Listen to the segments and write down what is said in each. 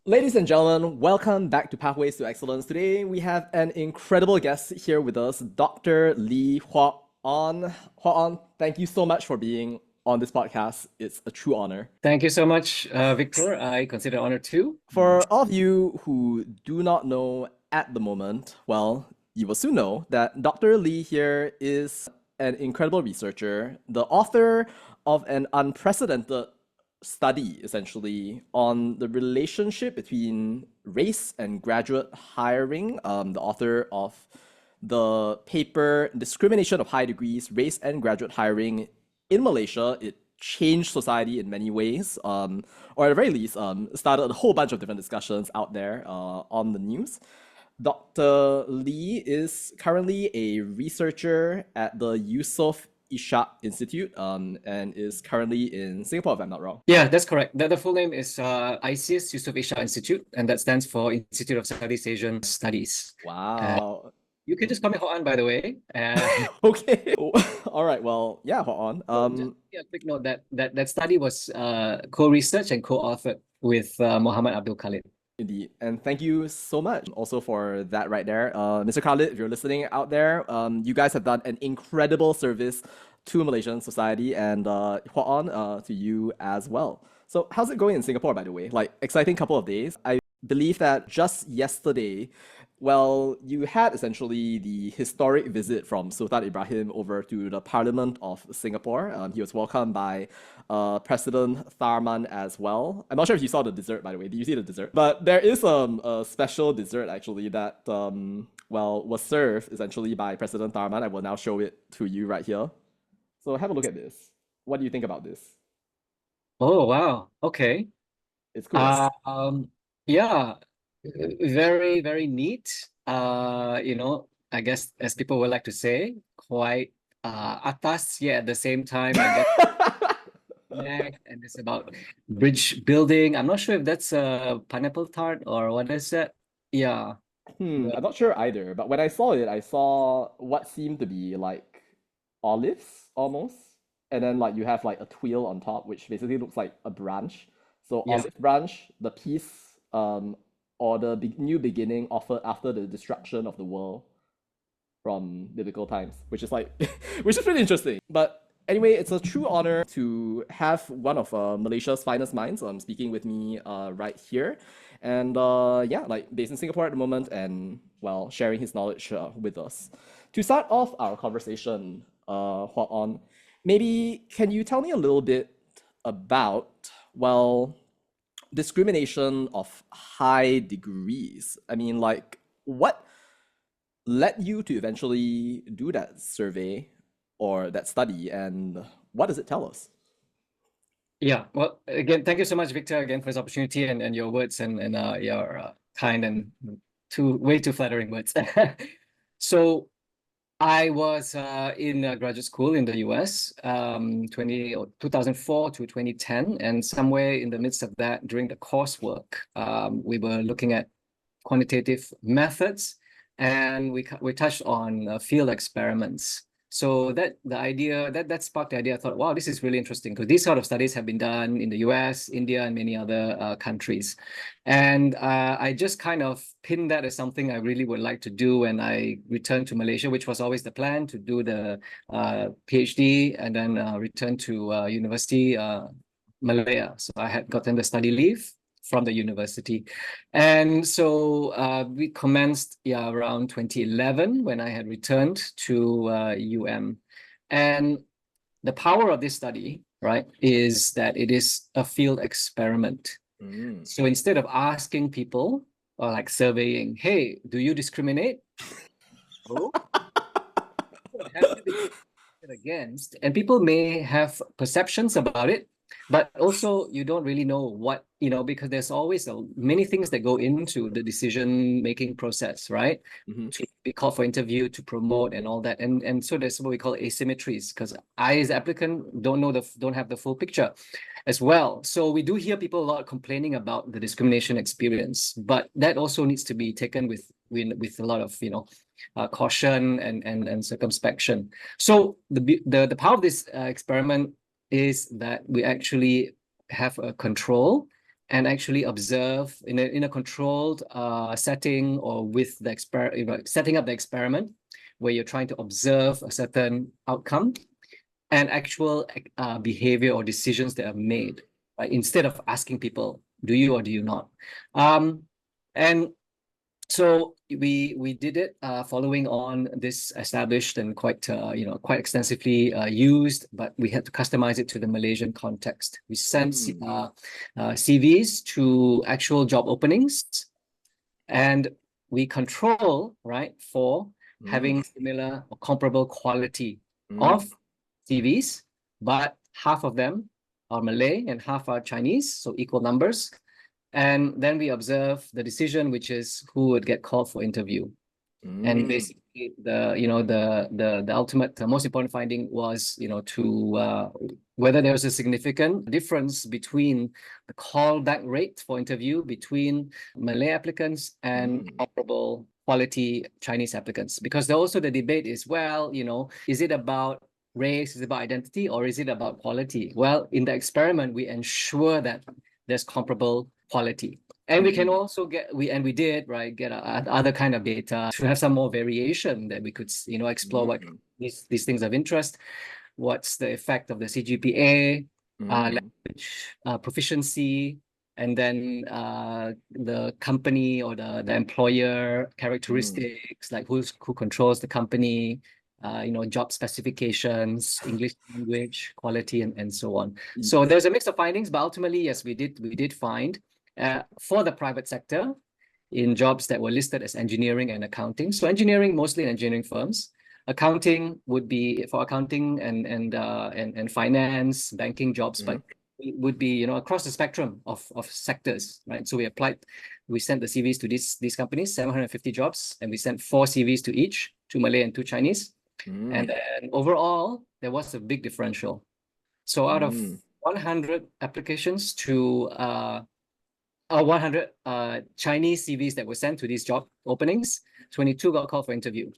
Ladies and gentlemen, welcome back to Pathways to Excellence. Today we have an incredible guest here with us, Dr. Lee Hwok-Aun. Hwok-Aun, thank you so much for being on this podcast. It's a true honor. Thank you so much, Victor. I consider honor too. For all of you who do not know at the moment, well, you will soon know that Dr. Lee here is an incredible researcher, the author of an unprecedented study, essentially, on the relationship between race and graduate hiring. The author of the paper Discrimination of High Degrees, Race and Graduate Hiring in Malaysia. It changed society in many ways, or at the very least, started a whole bunch of different discussions out there on the news. Dr. Lee is currently a researcher at the Yusof Ishak Institute and is currently in Singapore, if I'm not wrong. Yeah, that's correct. The full name is ISIS Yusof Ishak Institute, and that stands for Institute of Southeast Asian Studies. Wow. You can just call me Hwok-Aun, by the way. Okay. All right. Well, yeah, hold on. Yeah, quick note that study was co-researched and co-authored with Muhammad Abdul Khalid. Indeed. And thank you so much also for that right there. Mr. Khalid, if you're listening out there, you guys have done an incredible service to Malaysian society, and Hwok-Aun, to you as well. So how's it going in Singapore, by the way? Like, exciting couple of days. I believe that just yesterday, well, you had essentially the historic visit from Sultan Ibrahim over to the Parliament of Singapore. He was welcomed by President Tharman as well. I'm not sure if you saw the dessert, by the way. Did you see the dessert? But there is a special dessert actually that well was served essentially by President Tharman. I will now show it to you right here. So have a look at this. What do you think about this? Oh, wow. Okay. It's cool. Right? Yeah, very, very neat. I guess as people would like to say, quite atas, yeah, at the same time, I guess. And it's about bridge building. I'm not sure if that's a pineapple tart or what is that. Yeah. I'm not sure either, but when I saw it, I saw what seemed to be like olives almost. And then like you have like a twill on top, which basically looks like a branch. So Yeah. olive branch, the peace or the new beginning offered after the destruction of the world from biblical times, which is like which is pretty interesting. But anyway, it's a true honor to have one of Malaysia's finest minds speaking with me right here. And yeah, like based in Singapore at the moment and well, sharing his knowledge with us. To start off our conversation, Hwok-Aun, maybe can you tell me a little bit about, well, discrimination of high degrees? I mean, like, what led you to eventually do that survey or that study, and what does it tell us? Yeah, well, again, thank you so much, Victor, again for this opportunity and your words and your kind and way too flattering words. So I was in graduate school in the US, 2004 to 2010, and somewhere in the midst of that, during the coursework, we were looking at quantitative methods, and we touched on field experiments. So that sparked the idea. I thought, wow, this is really interesting because these sort of studies have been done in the US, India, and many other countries. And I just kind of pinned that as something I really would like to do. And I returned to Malaysia, which was always the plan, to do the PhD and then return to Universiti Malaya. So I had gotten the study leave from the university. And so we commenced around 2011 when I had returned to UM. And the power of this study, right, is that it is a field experiment. So instead of asking people or like surveying, hey, do you discriminate? Oh, have to be against, and people may have perceptions about it, but also you don't really know what, because there's always many things that go into the decision-making process, right? To be called for interview, to promote and all that. And so there's what we call asymmetries, because I as applicant don't have the full picture as well. So we do hear people a lot complaining about the discrimination experience, but that also needs to be taken with a lot of, caution and circumspection. So the power of this experiment is that we actually have a control and actually observe in a controlled setting, or with the setting up the experiment where you're trying to observe a certain outcome and actual behavior or decisions that are made, right? Instead of asking people, do you or do you not? And so we did it following on this established and quite quite extensively used, but we had to customize it to the Malaysian context. We sent CVs to actual job openings, and we control, right, for having similar or comparable quality of CVs, but half of them are Malay and half are Chinese, so equal numbers. And then we observe the decision, which is who would get called for interview. And basically, the ultimate, the most important finding was, to whether there was a significant difference between the callback rate for interview between Malay applicants and comparable quality Chinese applicants. Because also the debate is, well, is it about race, is it about identity, or is it about quality? Well, in the experiment, we ensure that there's comparable quality. And we can also get other kind of data to have some more variation that we could, explore what these things of interest. What's the effect of the CGPA, language proficiency, and then the company or the employer characteristics, like who controls the company, job specifications, English language, quality, and so on. So there's a mix of findings, but ultimately, yes, we did find for the private sector in jobs that were listed as engineering and accounting. So engineering, mostly in engineering firms. Accounting would be for accounting and finance, banking jobs, but it would be across the spectrum of sectors, right? So we sent the CVs to these companies, 750 jobs, and we sent 4 CVs to each, 2 Malay and 2 Chinese. And then overall, there was a big differential. So out of 100 applications to 100 Chinese CVs that were sent to these job openings, 22 got called for interview.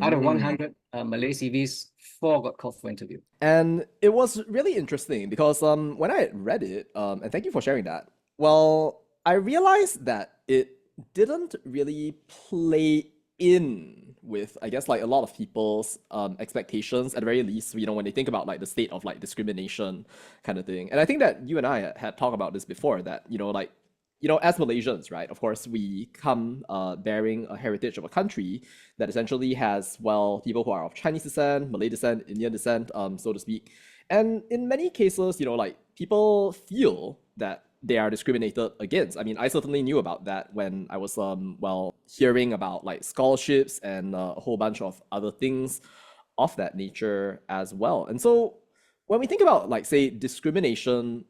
Out of 100 Malay CVs, 4 got called for interview. And it was really interesting because when I read it, and thank you for sharing that, well, I realized that it didn't really play in with, I guess, like a lot of people's expectations, at the very least, when they think about like the state of like discrimination kind of thing. And I think that you and I had talked about this before, that, as Malaysians, right, of course, we come bearing a heritage of a country that essentially has, well, people who are of Chinese descent, Malay descent, Indian descent, so to speak. And in many cases, people feel that they are discriminated against. I mean, I certainly knew about that when I was, hearing about like scholarships and a whole bunch of other things of that nature as well. And so when we think about, like, say, discrimination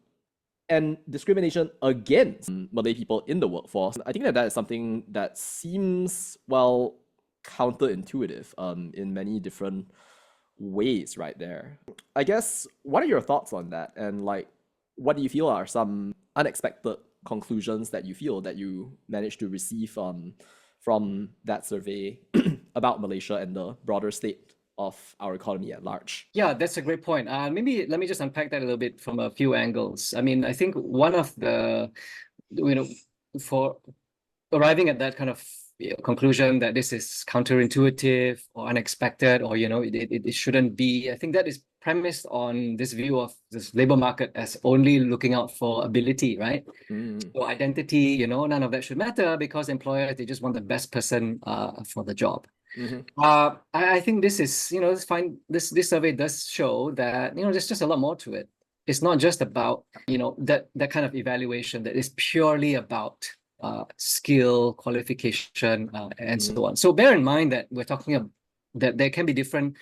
and discrimination against Malay people in the workforce, I think that is something that seems, well, counterintuitive in many different ways right there. I guess, what are your thoughts on that? And like, what do you feel are some unexpected conclusions that you feel that you managed to receive from that survey about Malaysia and the broader state of our economy at large? Yeah, that's a great point. Maybe let me just unpack that a little bit from a few angles. I mean, I think one of the, for arriving at that kind of conclusion that this is counterintuitive or unexpected, or it shouldn't be, I think that is premised on this view of this labor market as only looking out for ability, right? So identity, none of that should matter, because employers, they just want the best person for the job. I think this is, it's fine. This survey does show that, there's just a lot more to it. It's not just about, that kind of evaluation that is purely about skill, qualification, and so on. So bear in mind that we're talking about that there can be different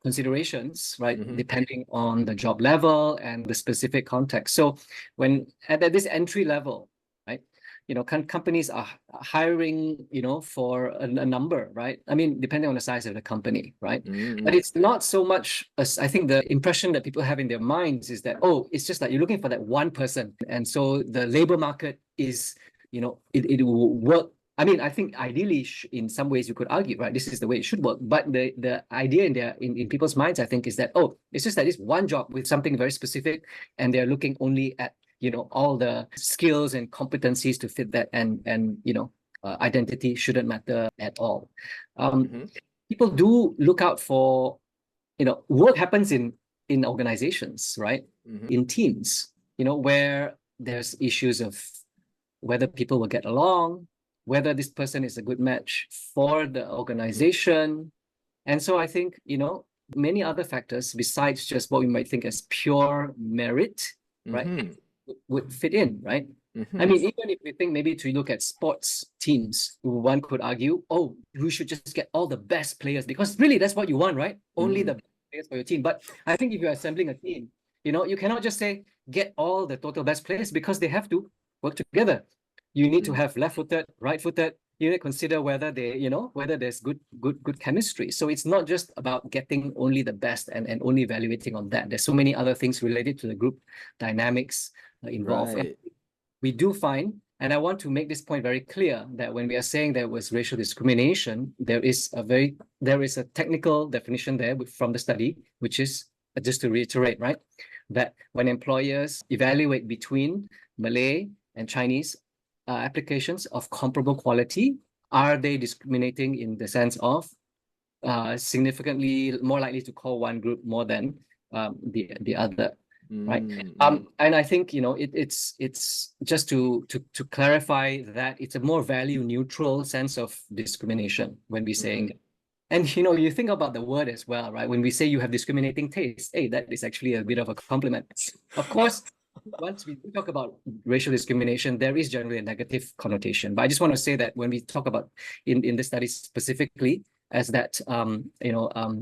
considerations, right, depending on the job level and the specific context. So when at this entry level, right, companies are hiring, for a number, right? I mean, depending on the size of the company, right? But it's not so much as, I think the impression that people have in their minds is that, oh, it's just like you're looking for that one person. And so the labor market is, it will work. I mean, I think ideally, in some ways, you could argue, right, this is the way it should work. But the idea in people's minds, I think, is that, oh, it's just that this one job with something very specific, and they're looking only at all the skills and competencies to fit that, and identity shouldn't matter at all. People do look out for, work happens in organizations, right? In teams, where there's issues of whether people will get along, whether this person is a good match for the organization. And so I think, many other factors besides just what we might think as pure merit, right, would fit in, right? I mean, even if we think maybe to look at sports teams, one could argue, oh, you should just get all the best players, because really that's what you want, right? Only the best players for your team. But I think if you're assembling a team, you cannot just say get all the total best players, because they have to work together. You need to have left-footed, right-footed. You need to consider whether whether there's good chemistry. So it's not just about getting only the best and only evaluating on that. There's so many other things related to the group dynamics involved. Right. We do find, and I want to make this point very clear, that when we are saying there was racial discrimination, there is a technical definition there from the study, which is, just to reiterate, right, that when employers evaluate between Malay and Chinese applications of comparable quality, are they discriminating in the sense of significantly more likely to call one group more than the other? Right. And I think, it's just to clarify that it's a more value neutral sense of discrimination when we're saying it. And you think about the word as well, right? When we say you have discriminating taste, hey, that is actually a bit of a compliment. Of course, once we talk about racial discrimination, there is generally a negative connotation. But I just want to say that when we talk about in the study specifically as that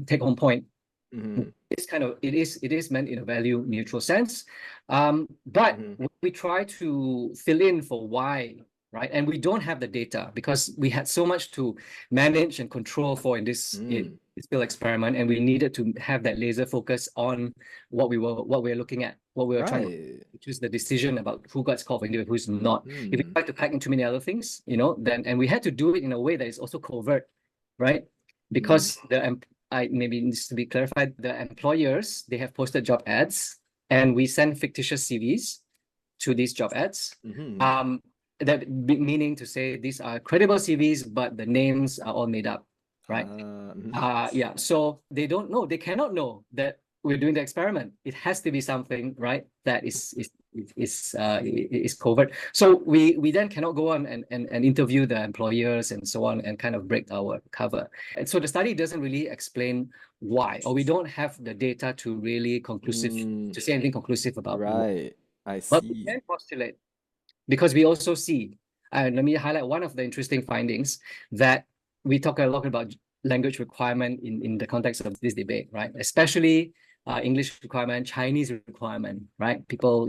take home point, it is meant in a value neutral sense, but we try to fill in for why, right? And we don't have the data because we had so much to manage and control for in this field experiment, and we needed to have that laser focus on what we were looking at, what we were trying to, which is the decision about who gets called for interview, who's not. If we try to pack in too many other things, then, and we had to do it in a way that is also covert, right? Because maybe needs to be clarified, the employers, they have posted job ads, and we send fictitious CVs to these job ads. That meaning to say these are credible CVs, but the names are all made up, right? Yeah, so they don't know, they cannot know that we're doing the experiment. It has to be something, right, that is covert. So we then cannot go on and interview the employers and so on and kind of break our cover. And so the study doesn't really explain why, or we don't have the data to really to say anything conclusive about. Right, I see. But we can postulate, because we also see, and let me highlight one of the interesting findings, that we talk a lot about language requirement in the context of this debate, right? Especially English requirement, Chinese requirement, right? People,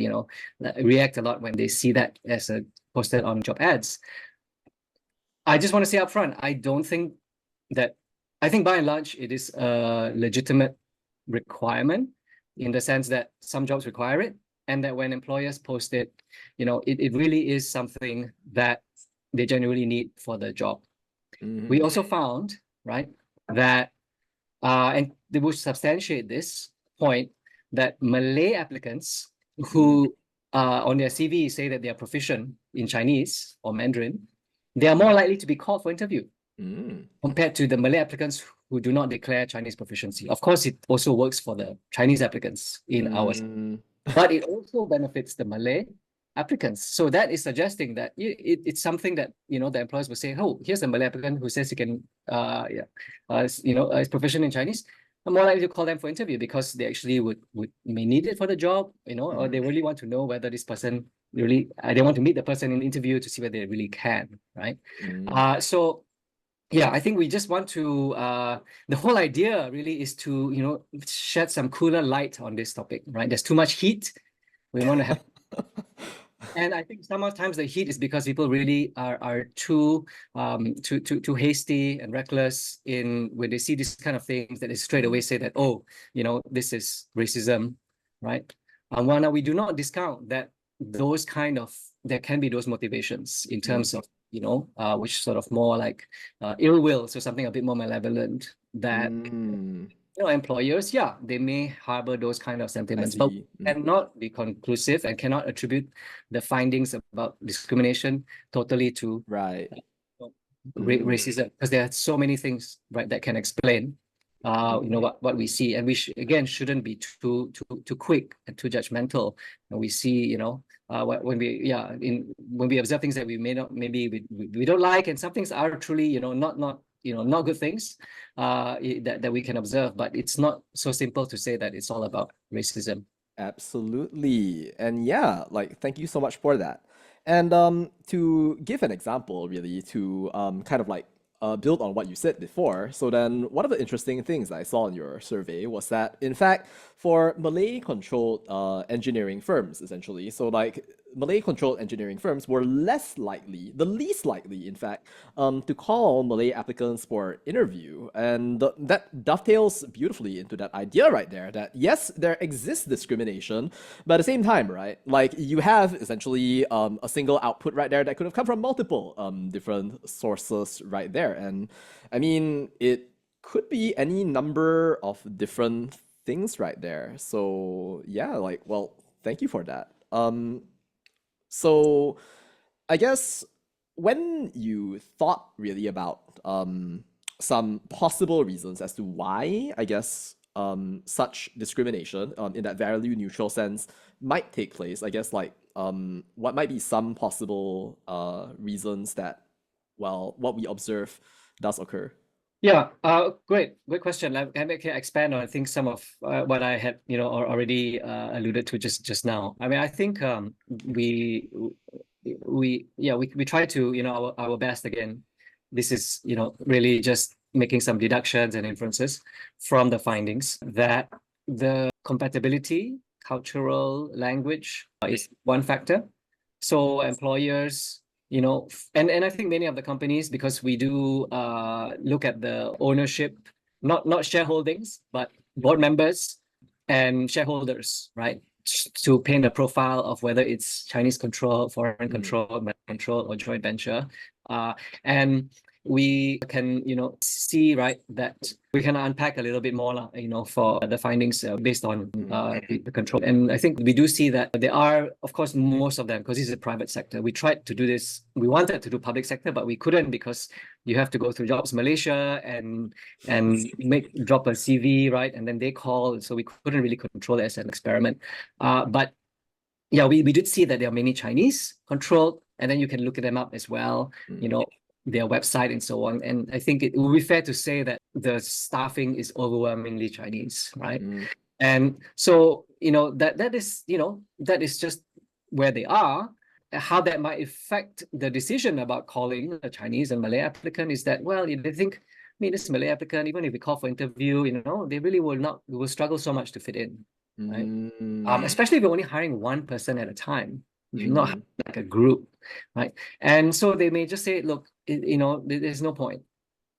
react a lot when they see that as posted on job ads. I just want to say up front, I think by and large, it is a legitimate requirement in the sense that some jobs require it, and that when employers post it, it really is something that they genuinely need for the job. We also found, right, that, and they will substantiate this point, that Malay applicants who on their CV say that they are proficient in Chinese or Mandarin, they are more likely to be called for interview compared to the Malay applicants who do not declare Chinese proficiency. Of course, it also works for the Chinese applicants in ours, but it also benefits the Malay applicants. So that is suggesting that it's something that, the employers will say, oh, here's a Malay applicant who says he can, is proficient in Chinese. I'm more likely to call them for interview because they actually may need it for the job, or they really want to know whether this person really, they want to meet the person in the interview to see whether they really can, right? So yeah, I think we just want to, the whole idea really is to, shed some cooler light on this topic, right? There's too much heat. We want to have, and I think sometimes the heat is because people really are too hasty and reckless when they see these kind of things, that they straight away say that, oh, this is racism, right? Well, now we do not discount that there can be those motivations in terms of, which sort of more like ill will, so something a bit more malevolent that employers, yeah, they may harbor those kind of I sentiments, but see. cannot be conclusive and cannot attribute the findings about discrimination totally to Right. uh, Mm, racism, because there are so many things, right, that can explain, what we see, and we again shouldn't be too quick and too judgmental. And we see, when we observe things that we may not, maybe we don't like, and some things are truly, not good things, that we can observe, but it's not so simple to say that it's all about racism. absolutely. And yeah, like thank you so much for that. And to give an example, really, to kind of like build on what you said before. So then, one of the interesting things I saw in your survey was that, in fact, for Malay-controlled engineering firms, essentially, so like Malay-controlled engineering firms were less likely, the least likely, in fact, to call Malay applicants for interview, and that dovetails beautifully into that idea right there. That yes, there exists discrimination, but at the same time, right, like you have essentially a single output right there that could have come from multiple different sources right there, and I mean it could be any number of different things right there. So yeah, like well, thank you for that. So I guess when you thought really about some possible reasons as to why, I guess, such discrimination in that value neutral sense might take place, I guess, like, what might be some possible reasons that, well, what we observe does occur? Yeah, great question. I can expand on, I think, some of what I had, already alluded to just now. I mean, I think we try to, our best again. This is, really just making some deductions and inferences from the findings that the compatibility, cultural language is one factor. So employers, and I think many of the companies, because we do look at the ownership, not shareholdings, but board members and shareholders, right? To paint a profile of whether it's Chinese control, foreign Mm, control, American control, or joint venture. And we can, see, right, that we can unpack a little bit more, for the findings based on the control. And I think we do see that there are, of course, most of them, because this is a private sector. We tried to do this. We wanted to do public sector, but we couldn't, because you have to go through Jobs Malaysia and drop a CV, right? And then they call. So we couldn't really control it as an experiment. But yeah, we did see that there are many Chinese controlled, and then you can look them up as well, mm, their website and so on. And I think it would be fair to say that the staffing is overwhelmingly Chinese, right? mm, And so, that is just where they are. How that might affect the decision about calling a Chinese and Malay applicant is that, well, they think, I mean, this Malay applicant, even if we call for interview, they really will struggle so much to fit in, right? mm, Especially if you're only hiring one person at a time, if you're not mm, hiring like a group, right? And so they may just say, look, there's no point,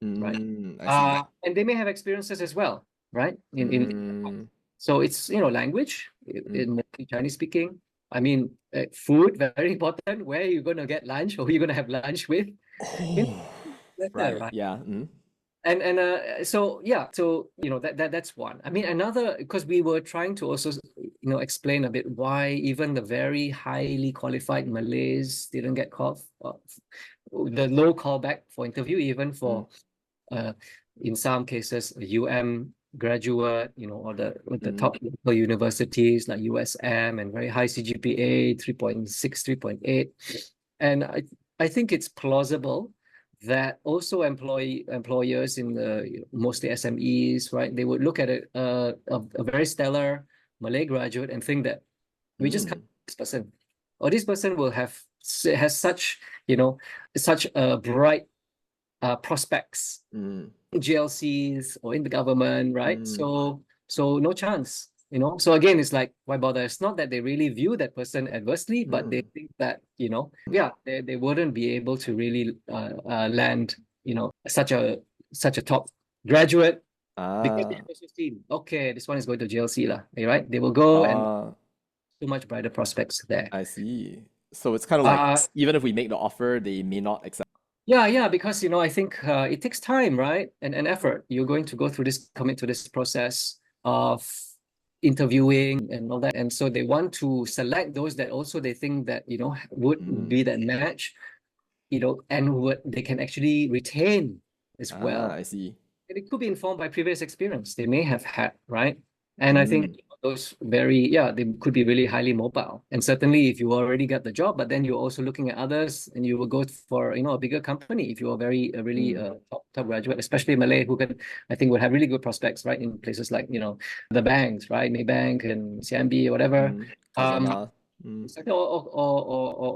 right? I see. And they may have experiences as well, right? Mm, So it's, language mm. in Chinese speaking. I mean, food, very important. Where are you going to get lunch, or who are you going to have lunch with? You Oh, right. right? Yeah. Mm, And so yeah, so that's one. I mean, another, because we were trying to also explain a bit why even the very highly qualified Malays didn't get called, the low callback for interview, even mm, for in some cases a UM graduate, or the mm, top local universities like USM and very high CGPA 3.6, 3.8. And I think it's plausible that also employers in the mostly SMEs, right? They would look at a very stellar Malay graduate and think that we just can't mm, this person, or this person will has such, such a bright prospects, mm, GLCs or in the government, right? mm, So no chance. So again, it's like, why bother? It's not that they really view that person adversely, but they mm, think that, mm. yeah, they wouldn't be able to really land, such a top graduate, because they Ah, have also seen, okay, this one is going to GLC lah, right? They will go, and ah, so much brighter prospects there. I see. So it's kind of like Uh even if we make the offer, they may not accept. Yeah, because I think it takes time, right? And effort. You're going to go through this, commit to this process of interviewing and all that. And so they want to select those that also they think that, would Mm. be that match, and what they can actually retain as Ah, well. I see. And it could be informed by previous experience they may have had, right? And I think Mm. those they could be really highly mobile. And certainly if you already got the job, but then you're also looking at others and you will go for, a bigger company if you are really Mm. top graduate, especially Malay, who I think would have really good prospects, right? In places like, the banks, right? Maybank and CMB or whatever. Mm. Um, Khazanah. Mm.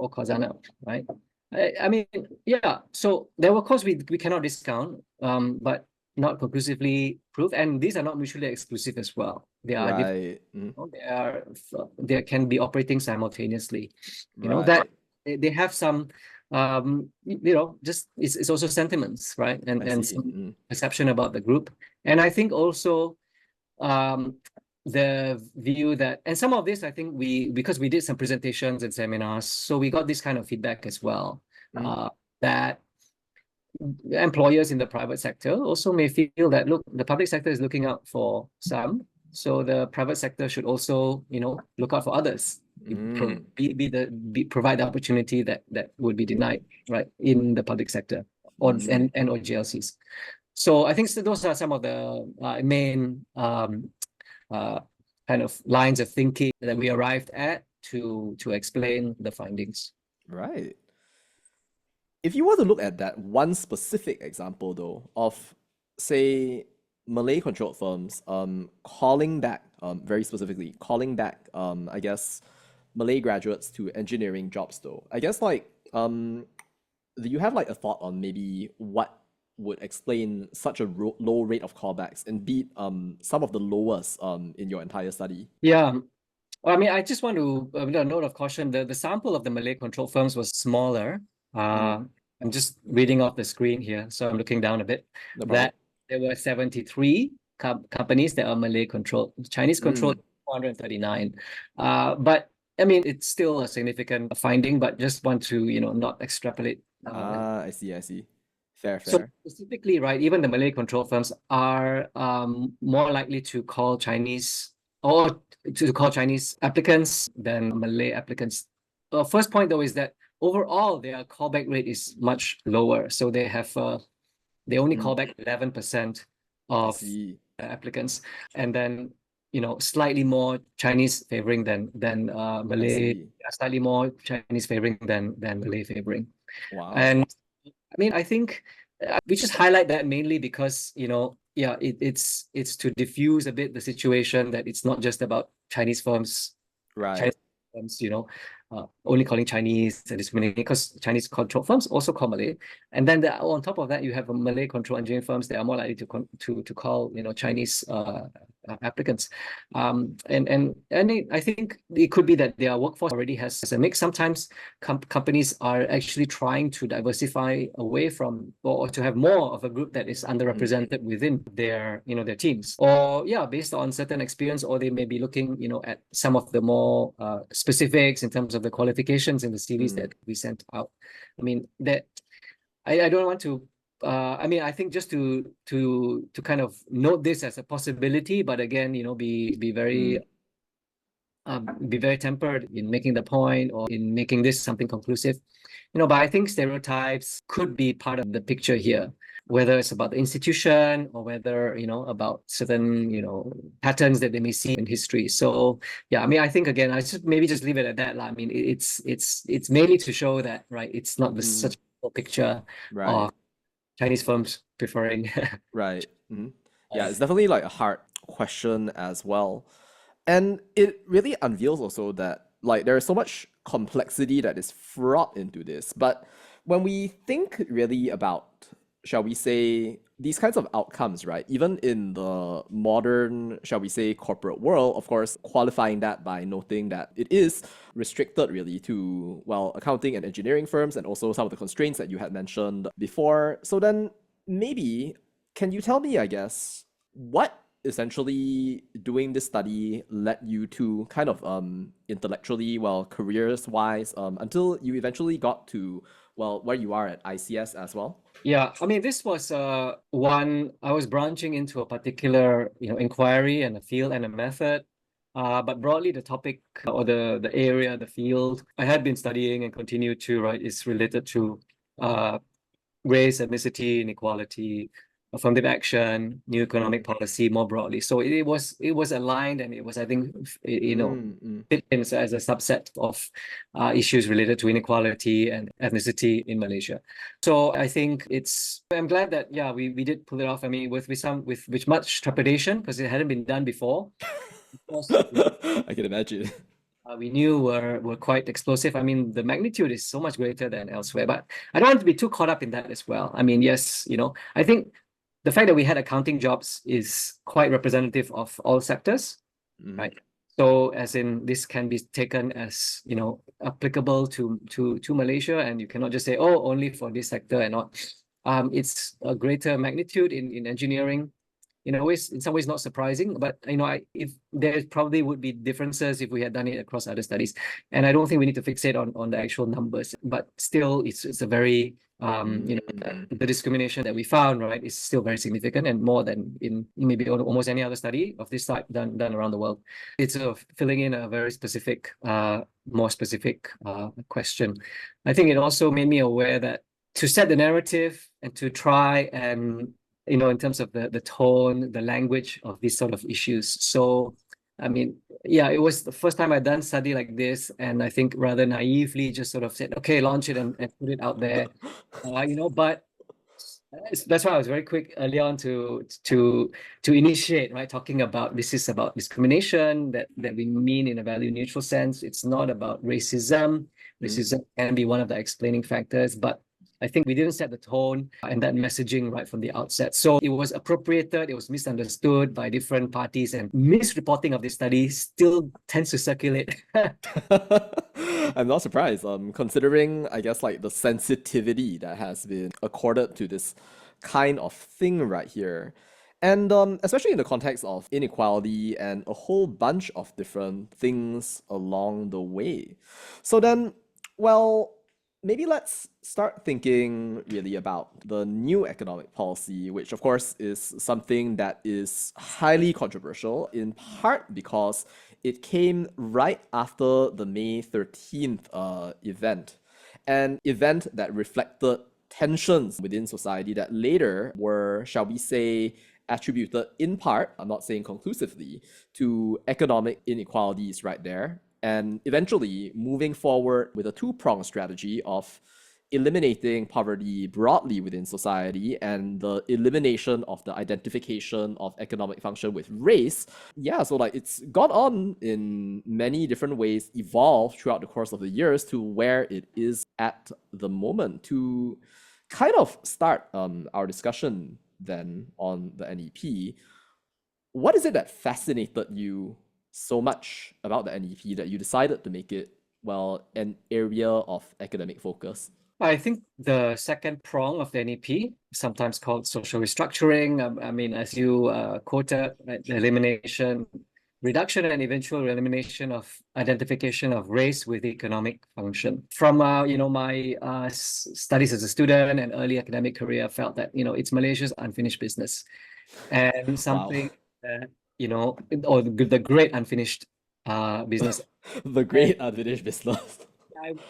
or Khazanah, right? I mean, yeah. So there were courses we cannot discount, but not conclusively prove, and these are not mutually exclusive as well. They are different. Right. Mm. They can be operating simultaneously. That Right. they have some, just it's also sentiments, right, and I see. some Mm. perception about the group, and I think also um, the view that, and some of this, I think because we did some presentations and seminars, so we got this kind of feedback as well, Mm. that employers in the private sector also may feel that, look, the public sector is looking out for some, so the private sector should also, look out for others. Mm. Provide the opportunity that would be denied, right, in the public sector or Mm. and or GLCs. So I think those are some of the main uh, kind of lines of thinking that we arrived at to explain the findings. Right. If you were to look at that one specific example, though, of, say, Malay controlled firms calling back, very specifically, calling back, I guess, Malay graduates to engineering jobs, though, I guess, like, do you have like a thought on maybe what would explain such a low rate of callbacks and beat some of the lowest in your entire study? Yeah. Well, I mean, I just want to a note of caution. The sample of the Malay control firms was smaller. Mm, I'm just reading off the screen here, so I'm looking down a bit. no problem. That there were 73 companies that are Malay controlled. Chinese controlled Mm, 439. But I mean, it's still a significant finding, but just want to, not extrapolate. I see, I see. Fair, So fair. specifically, right, even the Malay control firms are more likely to call Chinese or to call Chinese applicants than Malay applicants. First point though is that overall their callback rate is much lower. So they only Mm, call back 11% I of see, applicants, and then slightly more Chinese favoring than I Malay, see. slightly more Chinese favoring than Malay favoring. Wow. And I mean, I think we just highlight that mainly because, yeah, it's to diffuse a bit the situation that it's not just about Chinese firms, Right. Chinese firms, only calling Chinese and discriminating, because Chinese control firms also call Malay, and then on top of that, you have a Malay control engineering firms that are more likely to call Chinese applicants, and I think it could be that their workforce already has a mix. Sometimes companies are actually trying to diversify away from, or to have more of a group that is Mm, underrepresented within their teams, or yeah, based on certain experience, or they may be looking at some of the more specifics in terms of the qualifications in the CVs mm, that we sent out. I mean that I don't want to I mean, I think just to kind of note this as a possibility, but again, mm, be very tempered in making the point or in making this something conclusive. But I think stereotypes could be part of the picture here, whether it's about the institution or whether, about certain, patterns that they may see in history. So yeah, I mean, I think again, I should maybe just leave it at that. I mean, it's mainly to show that, right, it's not mm. such a picture of Right. Chinese firms preferring. Right. Yeah, it's definitely like a hard question as well. And it really unveils also that like there is so much complexity that is fraught into this. But when we think really about, shall we say, these kinds of outcomes, right? Even in the modern, shall we say, corporate world, of course, qualifying that by noting that it is restricted really to, well, accounting and engineering firms and also some of the constraints that you had mentioned before. So then maybe can you tell me, I guess, what essentially doing this study led you to kind of intellectually, well, careers wise, until you eventually got to, well, where you are at ICS as well? Yeah, I mean, this was one I was branching into a particular, inquiry and a field and a method. But broadly, the topic or the area, the field I had been studying and continue to, right, is related to uh, race, ethnicity, inequality, affirmative action, new economic policy more broadly. So it was aligned, and it was, I think, fit in as a subset of issues related to inequality and ethnicity in Malaysia. So I think I'm glad that, yeah, we did pull it off. I mean, with much trepidation, because it hadn't been done before. Of course, I can imagine. we knew were quite explosive. I mean, the magnitude is so much greater than elsewhere, but I don't want to be too caught up in that as well. I mean, yes, I think the fact that we had accounting jobs is quite representative of all sectors, right? So as in, this can be taken as, applicable to Malaysia, and you cannot just say, oh, only for this sector and not. It's a greater magnitude in engineering. In some ways not surprising, but if there probably would be differences if we had done it across other studies, and I don't think we need to fixate on the actual numbers. But still, it's a very the discrimination that we found, right, is still very significant, and more than in maybe almost any other study of this type done around the world. It's sort of filling in a very specific, more specific question. I think it also made me aware that to set the narrative and to try and in terms of the tone, the language of these sort of issues. So, I mean, yeah, it was the first time I'd done study like this, and I think rather naively just sort of said, okay, launch it and put it out there, but that's why I was very quick early on to initiate, right, talking about this is about discrimination that we mean in a value neutral sense. It's not about racism. Racism can be one of the explaining factors, but I think we didn't set the tone and that messaging right from the outset. So it was appropriated, it was misunderstood by different parties, and misreporting of the study still tends to circulate. I'm not surprised, considering, I guess, like the sensitivity that has been accorded to this kind of thing right here. And especially in the context of inequality and a whole bunch of different things along the way. So then, well, maybe let's start thinking really about the new economic policy, which of course is something that is highly controversial, in part because it came right after the May 13th event, an event that reflected tensions within society that later were, shall we say, attributed in part, I'm not saying conclusively, to economic inequalities right there, and eventually moving forward with a two-pronged strategy of eliminating poverty broadly within society and the elimination of the identification of economic function with race. Yeah, so like it's gone on in many different ways, evolved throughout the course of the years to where it is at the moment. To kind of start our discussion then on the NEP, what is it that fascinated you so much about the NEP that you decided to make it, well, an area of academic focus? I think the second prong of the NEP, sometimes called social restructuring, I mean, as you quoted, right, the reduction and eventual elimination of identification of race with economic function. From my studies as a student and early academic career, I felt that it's Malaysia's unfinished business, and something Wow. that or the great unfinished business. The And great unfinished business.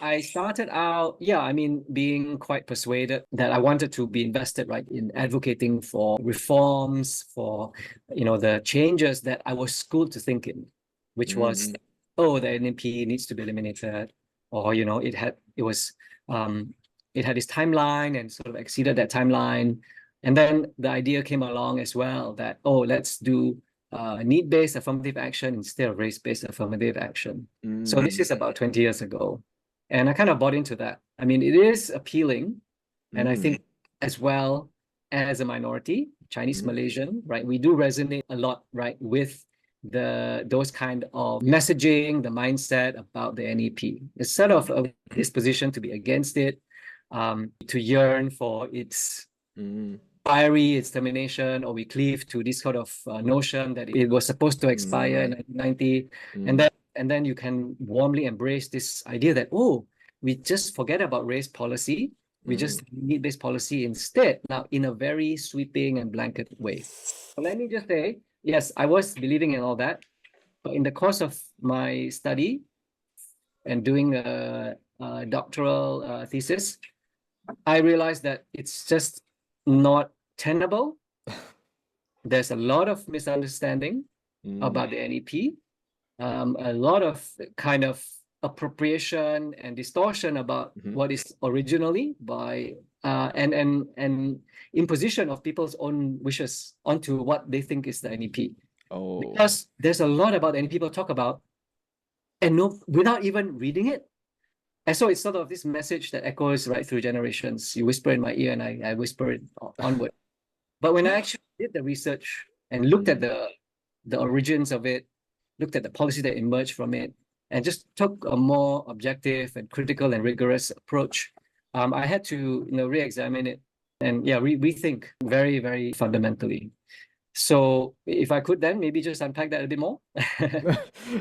I started out, yeah, I mean, being quite persuaded that I wanted to be invested, right, in advocating for reforms, for, the changes that I was schooled to think in, which was, oh, the NEP needs to be eliminated, or, it had this timeline and sort of exceeded that timeline. And then the idea came along as well that, oh, let's do need-based affirmative action instead of race-based affirmative action. So this is about 20 years ago. And I kind of bought into that. I mean, it is appealing. And I think as well as a minority, Chinese Malaysian, right, we do resonate a lot, right, with those kind of messaging, the mindset about the NEP. It's sort of a disposition to be against it, to yearn for its fiery its termination, or we cleave to this sort of notion that it was supposed to expire in 1990, and then you can warmly embrace this idea that, oh, we just forget about race policy. We just need this policy instead, now in a very sweeping and blanket way. So let me just say, yes, I was believing in all that, but in the course of my study and doing a doctoral thesis, I realized that it's just not tenable. There's a lot of misunderstanding about the NEP, a lot of kind of appropriation and distortion about what is originally by and imposition of people's own wishes onto what they think is the NEP. Because there's a lot about the NEP people talk about, and without even reading it. And so it's sort of this message that echoes right through generations. You whisper in my ear and I whisper it onward. But when I actually did the research and looked at the origins of it, looked at the policy that emerged from it, and just took a more objective and critical and rigorous approach, I had to re-examine it and rethink very, very fundamentally. So if I could then maybe just unpack that a bit more.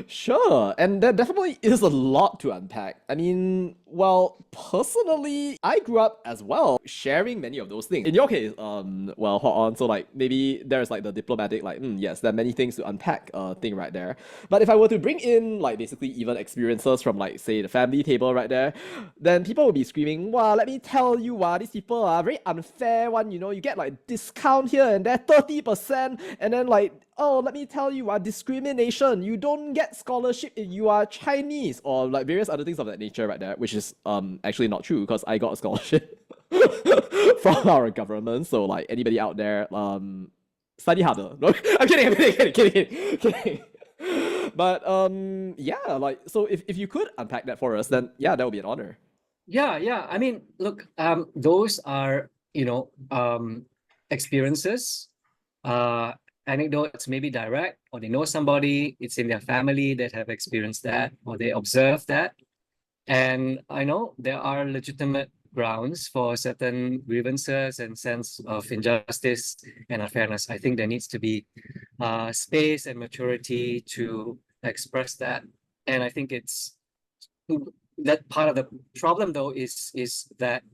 Sure, and there definitely is a lot to unpack. I mean, well, personally, I grew up as well sharing many of those things. In your case, well, Hwok-Aun, so like maybe there's like the diplomatic, like, yes, there are many things to unpack thing right there. But if I were to bring in like basically even experiences from like say the family table right there, then people will be screaming, wow, let me tell you, these people are very unfair one, you get like discount here and there, 30%, and then like, oh, let me tell you, discrimination. You don't get scholarship if you are Chinese, or like various other things of that nature right there, which is actually not true because I got a scholarship from our government. So like anybody out there, study harder. No, I'm kidding. But yeah, like so if you could unpack that for us, then yeah, that would be an honor. Yeah. I mean, look, those are experiences, anecdotes, maybe direct, or they know somebody, it's in their family that have experienced that, or they observe that. And I know there are legitimate grounds for certain grievances and sense of injustice and unfairness. I think there needs to be space and maturity to express that. And I think it's that part of the problem, though, is that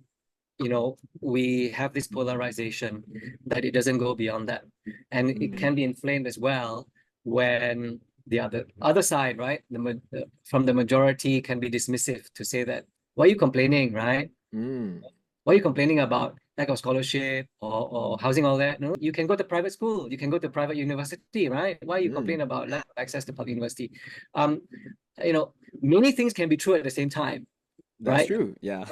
we have this polarization that it doesn't go beyond that, and it can be inflamed as well when the other side, right, from the majority, can be dismissive to say that, why are you complaining, right? Why are you complaining about lack of scholarship or housing, all that? No, you can go to private school, you can go to private university, right? Why are you complaining about lack of access to public university? Many things can be true at the same time. That's right? true, yeah.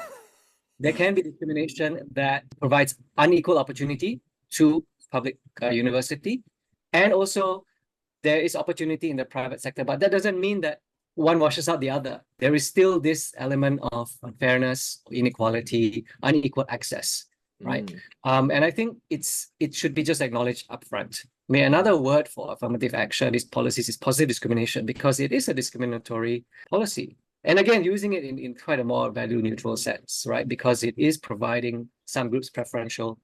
There can be discrimination that provides unequal opportunity to public university, and also there is opportunity in the private sector, but that doesn't mean that one washes out the other. There is still this element of unfairness, inequality, unequal access, right? And I think it should be just acknowledged upfront. Another word for affirmative action, these policies, is positive discrimination, because it is a discriminatory policy. And again, using it in quite a more value neutral sense, right? Because it is providing some groups preferential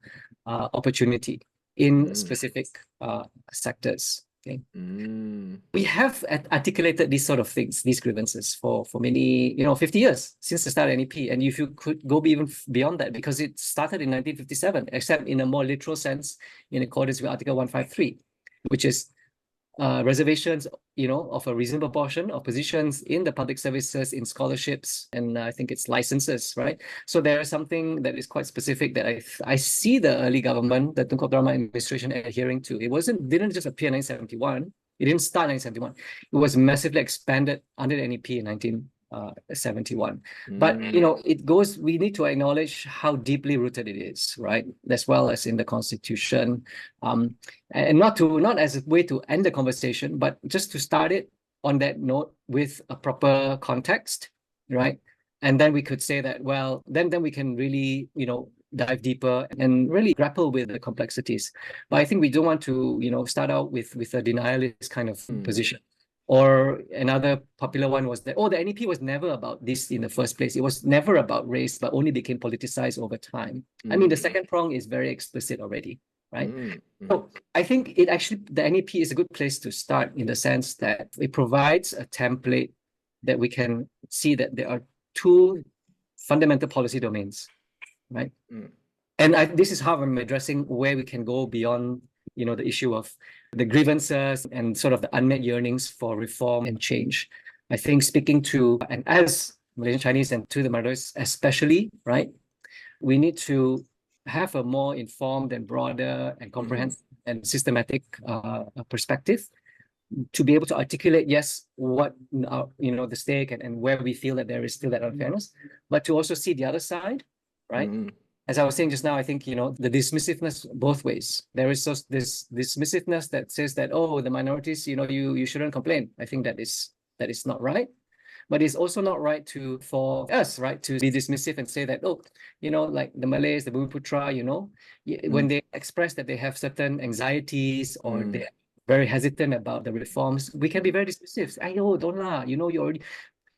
opportunity in specific sectors. Okay. We have articulated these sort of things, these grievances for many, 50 years since the start of NEP. And if you could go even beyond that, because it started in 1957, except in a more literal sense, in accordance with Article 153, which is reservations, of a reasonable portion of positions in the public services, in scholarships, and I think it's licenses, right? So there is something that is quite specific that I see the early government, the Tunku Abdul Rahman administration, adhering to. It didn't just appear in 1971. It didn't start in 1971. It was massively expanded under the NEP in 1971. But we need to acknowledge how deeply rooted it is, right? As well as in the Constitution, and not as a way to end the conversation, but just to start it on that note with a proper context, right? And then we could say that, well, then we can really dive deeper and really grapple with the complexities. But I think we don't want to start out with a denialist kind of position. Or another popular one was that, the NEP was never about this in the first place. It was never about race, but only became politicized over time. I mean, the second prong is very explicit already. right? Mm, So I think the NEP is a good place to start in the sense that it provides a template that we can see that there are two fundamental policy domains, right? And this is how I'm addressing where we can go beyond, the issue of the grievances and sort of the unmet yearnings for reform and change. I think speaking to, and as Malaysian Chinese and to the Malays especially, right, we need to have a more informed and broader and comprehensive and systematic perspective to be able to articulate, yes, what the stake and where we feel that there is still that unfairness, but to also see the other side, right? As I was saying just now, I think the dismissiveness both ways. There is this dismissiveness that says that, oh, the minorities, you shouldn't complain. I think that is not right. But it's also not right for us, right, to be dismissive and say that, oh, like the Malays, the Bumiputra, when they express that they have certain anxieties or they're very hesitant about the reforms, we can be very dismissive. Oh, don't lah,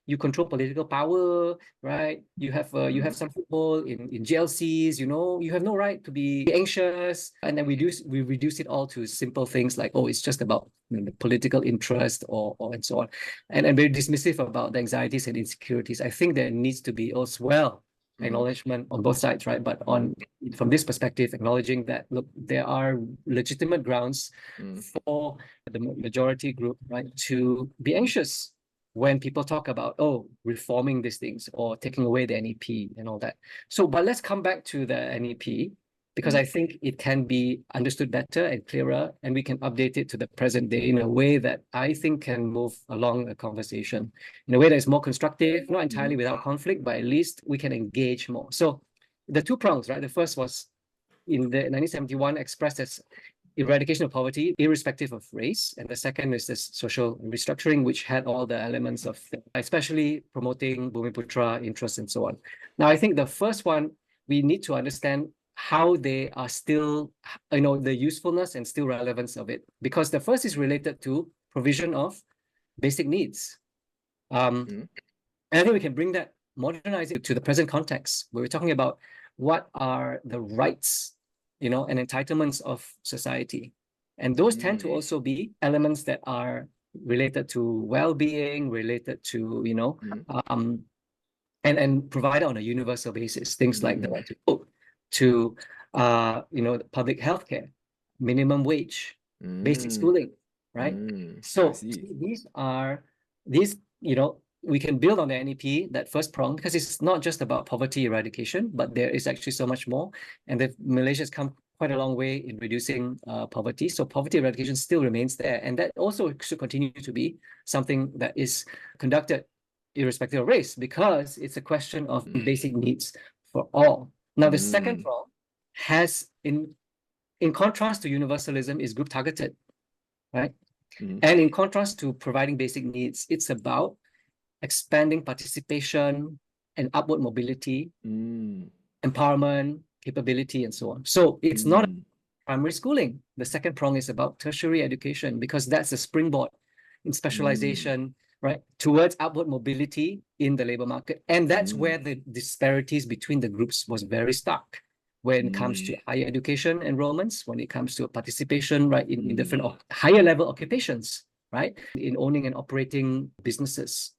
you control political power, right? You have some football in GLCs, you have no right to be anxious. And then we reduce it all to simple things like, oh, it's just about the political interest or and so on. And very dismissive about the anxieties and insecurities. I think there needs to be as well acknowledgement on both sides, right? But from this perspective, acknowledging that, look, there are legitimate grounds for the majority group, right, to be anxious when people talk about, oh, reforming these things or taking away the NEP and all that. So, but let's come back to the NEP, because I think it can be understood better and clearer, and we can update it to the present day in a way that I think can move along a conversation in a way that is more constructive, not entirely without conflict, but at least we can engage more. So the two prongs, right? The first was in the 1971 expressed as eradication of poverty, irrespective of race. And the second is this social restructuring, which had all the elements of, especially promoting Bumiputra interests and so on. Now, I think the first one, we need to understand how they are still, the usefulness and still relevance of it. Because the first is related to provision of basic needs. And I think we can bring that, modernize it to the present context, where we're talking about what are the rights and entitlements of society. And those tend to also be elements that are related to well-being, related to, and provided on a universal basis. Things like the right to vote, to, public health care, minimum wage, basic schooling, right? So these, we can build on the NEP, that first prong, because it's not just about poverty eradication, but there is actually so much more. And Malaysia has come quite a long way in reducing poverty. So poverty eradication still remains there. And that also should continue to be something that is conducted irrespective of race, because it's a question of basic needs for all. Now, the second prong has, in contrast to universalism, is group targeted, right? And in contrast to providing basic needs, it's about expanding participation and upward mobility, empowerment, capability, and so on. So it's not primary schooling. The second prong is about tertiary education, because that's a springboard in specialization, right, towards upward mobility in the labor market. And that's where the disparities between the groups was very stark when it comes to higher education enrollments, when it comes to participation, right, in different higher level occupations, right, in owning and operating businesses.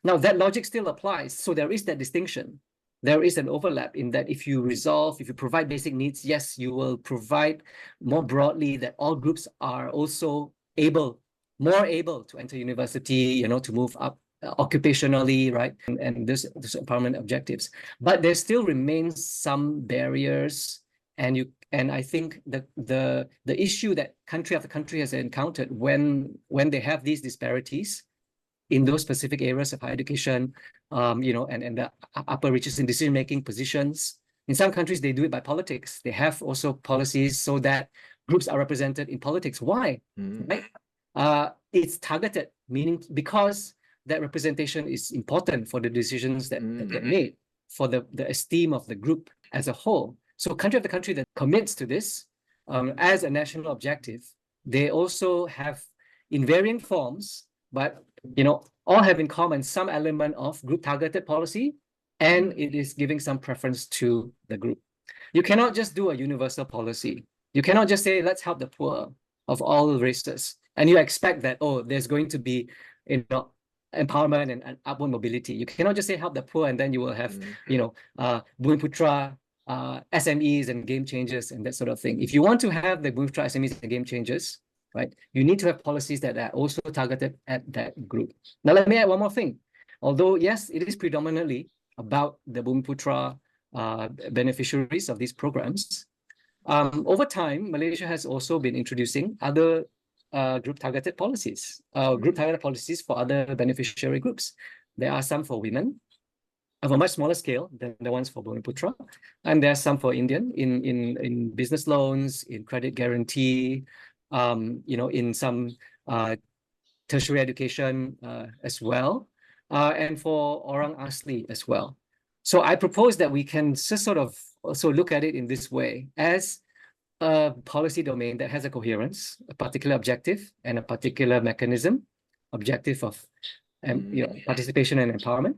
Now, that logic still applies. So there is that distinction. There is an overlap in that if you provide basic needs, yes, you will provide more broadly that all groups are also more able to enter university, to move up occupationally, right? And this empowerment objectives. But there still remains some barriers. And I think that the issue that country after country has encountered when they have these disparities in those specific areas of higher education, and the upper reaches in decision-making positions. In some countries, they do it by politics. They have also policies so that groups are represented in politics. Why? Right? It's targeted, meaning because that representation is important for the decisions that get made, for the esteem of the group as a whole. So country after country that commits to this as a national objective, they also have, in varying forms, but all have in common some element of group targeted policy, and it is giving some preference to the group. You cannot just do a universal policy. You cannot just say, let's help the poor of all races. And you expect that, oh, there's going to be, empowerment and upward mobility. You cannot just say help the poor and then you will have, Bumi Putra, SMEs and game changers and that sort of thing. If you want to have the Bumi Putra SMEs and game changers, right, you need to have policies that are also targeted at that group. Now, let me add one more thing. Although, yes, it is predominantly about the Bumi Putra beneficiaries of these programs, over time, Malaysia has also been introducing other group-targeted policies, group-targeted policies for other beneficiary groups. There are some for women of a much smaller scale than the ones for Bumi Putra, and there are some for Indian in business loans, in credit guarantee, in some tertiary education as well, and for Orang Asli as well. So I propose that we can just sort of also look at it in this way as a policy domain that has a coherence, a particular objective, and a particular mechanism, objective of participation and empowerment,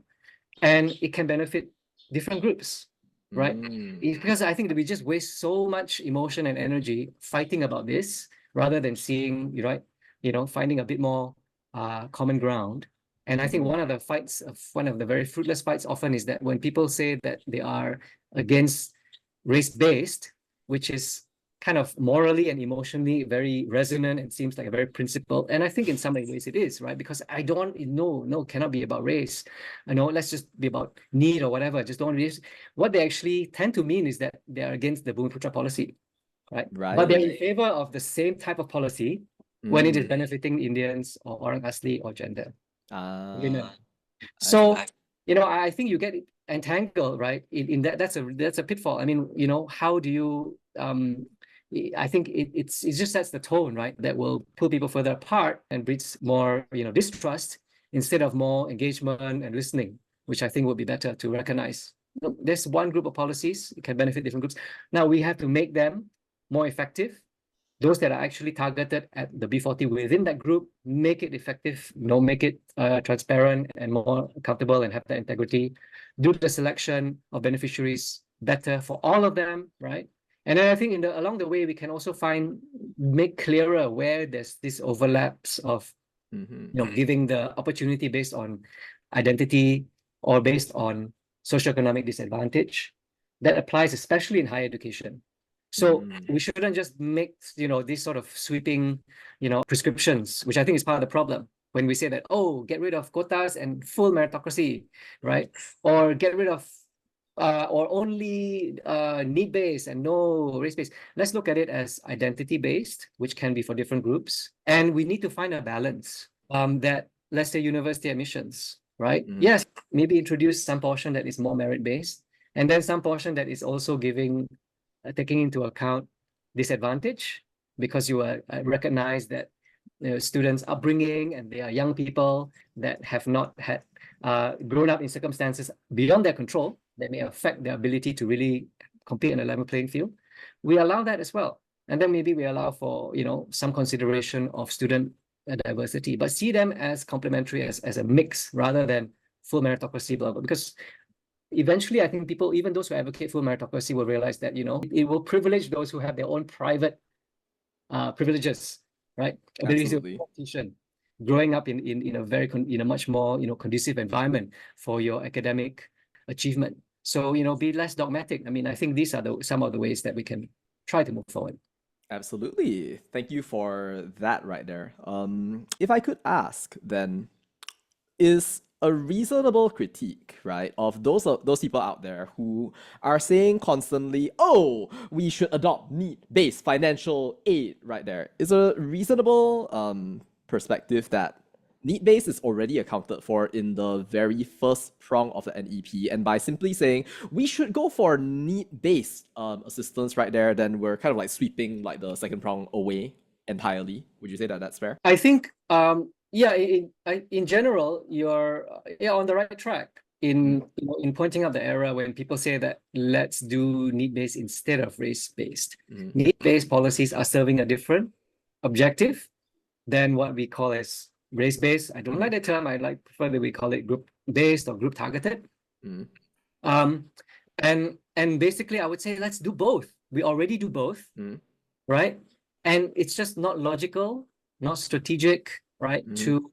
and it can benefit different groups, right? It's because I think that we just waste so much emotion and energy fighting about this rather than seeing, finding a bit more common ground. And I think one of the very fruitless fights often is that when people say that they are against race-based, which is kind of morally and emotionally very resonant and seems like a very principled, and I think in some ways it is, right? Because I don't, cannot be about race. Let's just be about need or whatever. Just don't race. What they actually tend to mean is that they are against the Bumi Putra policy, right? But they're in favor of the same type of policy when it is benefiting Indians or Orang Asli or gender. So, I think you get entangled, right? In that, that's a pitfall. I mean, how do you? I think it just sets the tone, right? That will pull people further apart and breeds more, distrust instead of more engagement and listening, which I think would be better to recognize. There's one group of policies, it can benefit different groups. Now we have to make them more effective. Those that are actually targeted at the B40 within that group, make it effective, make it transparent and more accountable and have that integrity. Do the selection of beneficiaries better for all of them, right? And then I think along the way, we can also make clearer where there's this overlaps of, giving the opportunity based on identity or based on socioeconomic disadvantage. That applies especially in higher education. So we shouldn't just make, these sort of sweeping, prescriptions, which I think is part of the problem. When we say that, get rid of quotas and full meritocracy, right? Or get rid of, or only need-based and no race-based. Let's look at it as identity-based, which can be for different groups. And we need to find a balance that, let's say, university admissions, right? Yes, maybe introduce some portion that is more merit-based, and then some portion that is also taking into account disadvantage, because you recognize that students' upbringing and they are young people that have not had grown up in circumstances beyond their control that may affect their ability to really compete in a level playing field. We allow that as well. And then maybe we allow for, some consideration of student diversity, but see them as complementary, as a mix rather than full meritocracy, blah, blah, because eventually, I think people, even those who advocate full meritocracy, will realize that, it will privilege those who have their own private privileges, right? Ability to competition, growing up in a much more, conducive environment for your academic achievement. So, be less dogmatic. I mean, I think these are some of the ways that we can try to move forward. Absolutely. Thank you for that right there. If I could ask, then, is a reasonable critique, right, of those people out there who are saying constantly, we should adopt need-based financial aid, right there, is a reasonable perspective that need-based is already accounted for in the very first prong of the NEP, and by simply saying we should go for need-based assistance right there, then we're kind of like sweeping like the second prong away entirely. Would you say that that's fair? I think in general, you're on the right track in pointing out the era when people say that let's do need-based instead of race-based. Need-based policies are serving a different objective than what we call as race-based. I don't like the term. I prefer that we call it group-based or group-targeted. And basically, I would say let's do both. We already do both. right? And it's just not logical, not strategic, right? Mm.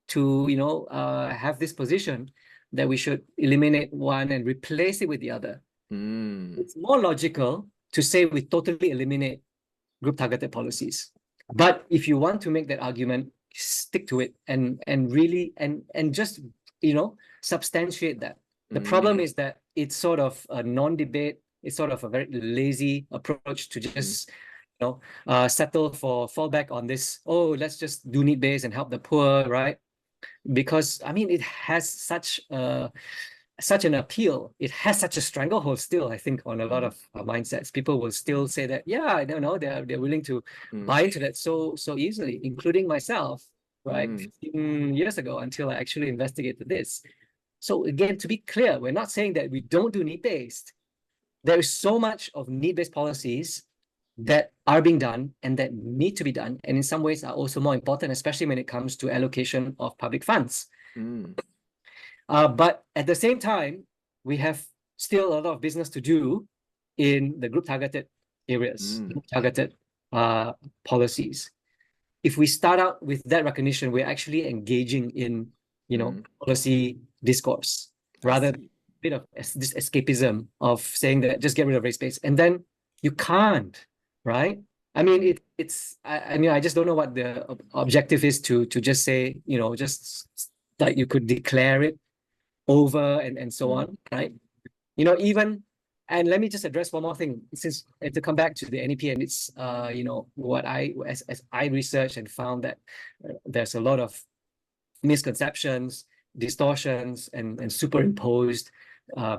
To have this position that we should eliminate one and replace it with the other. Mm. It's more logical to say we totally eliminate group targeted policies. But if you want to make that argument, stick to it and really and just substantiate that. The problem is that it's sort of a non-debate. It's sort of a very lazy approach to just settle for fallback on this. Oh, let's just do need-based and help the poor, right? Because I mean, it has such an appeal. It has such a stranglehold still, I think, on a lot of mindsets. People will still say that, yeah, I don't know, they're willing to buy into that so easily, including myself, right? 15 years ago, until I actually investigated this. So again, to be clear, we're not saying that we don't do need-based. There is so much of need-based policies that are being done and that need to be done, and in some ways are also more important, especially when it comes to allocation of public funds. But at the same time, we have still a lot of business to do in the group targeted areas, group targeted policies. If we start out with that recognition, we're actually engaging in, policy discourse rather than a bit of this escapism of saying that just get rid of race-based, and then you can't, right? I mean, I just don't know what the objective is to just say, just like you could declare it over and so on, right? And let me just address one more thing, since to come back to the NEP, and it's what as I researched and found that there's a lot of misconceptions, distortions, and superimposed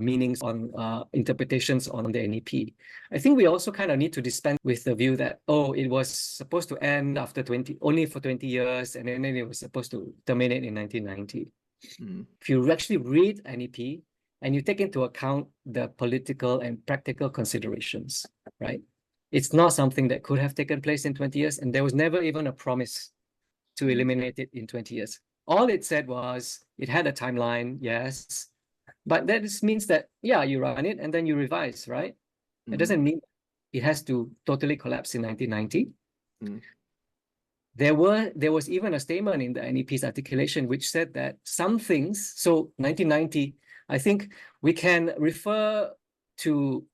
meanings on interpretations on the NEP. I think we also kind of need to dispense with the view that, oh, it was supposed to end after only for 20 years, and then it was supposed to terminate in 1990. If you actually read NEP and you take into account the political and practical considerations, right? It's not something that could have taken place in 20 years, and there was never even a promise to eliminate it in 20 years. All it said was it had a timeline, yes, but that just means that, yeah, you run it and then you revise, right? It doesn't mean it has to totally collapse in 1990. There was even a statement in the NEP's articulation which said that some things, so 1990, I think we can refer to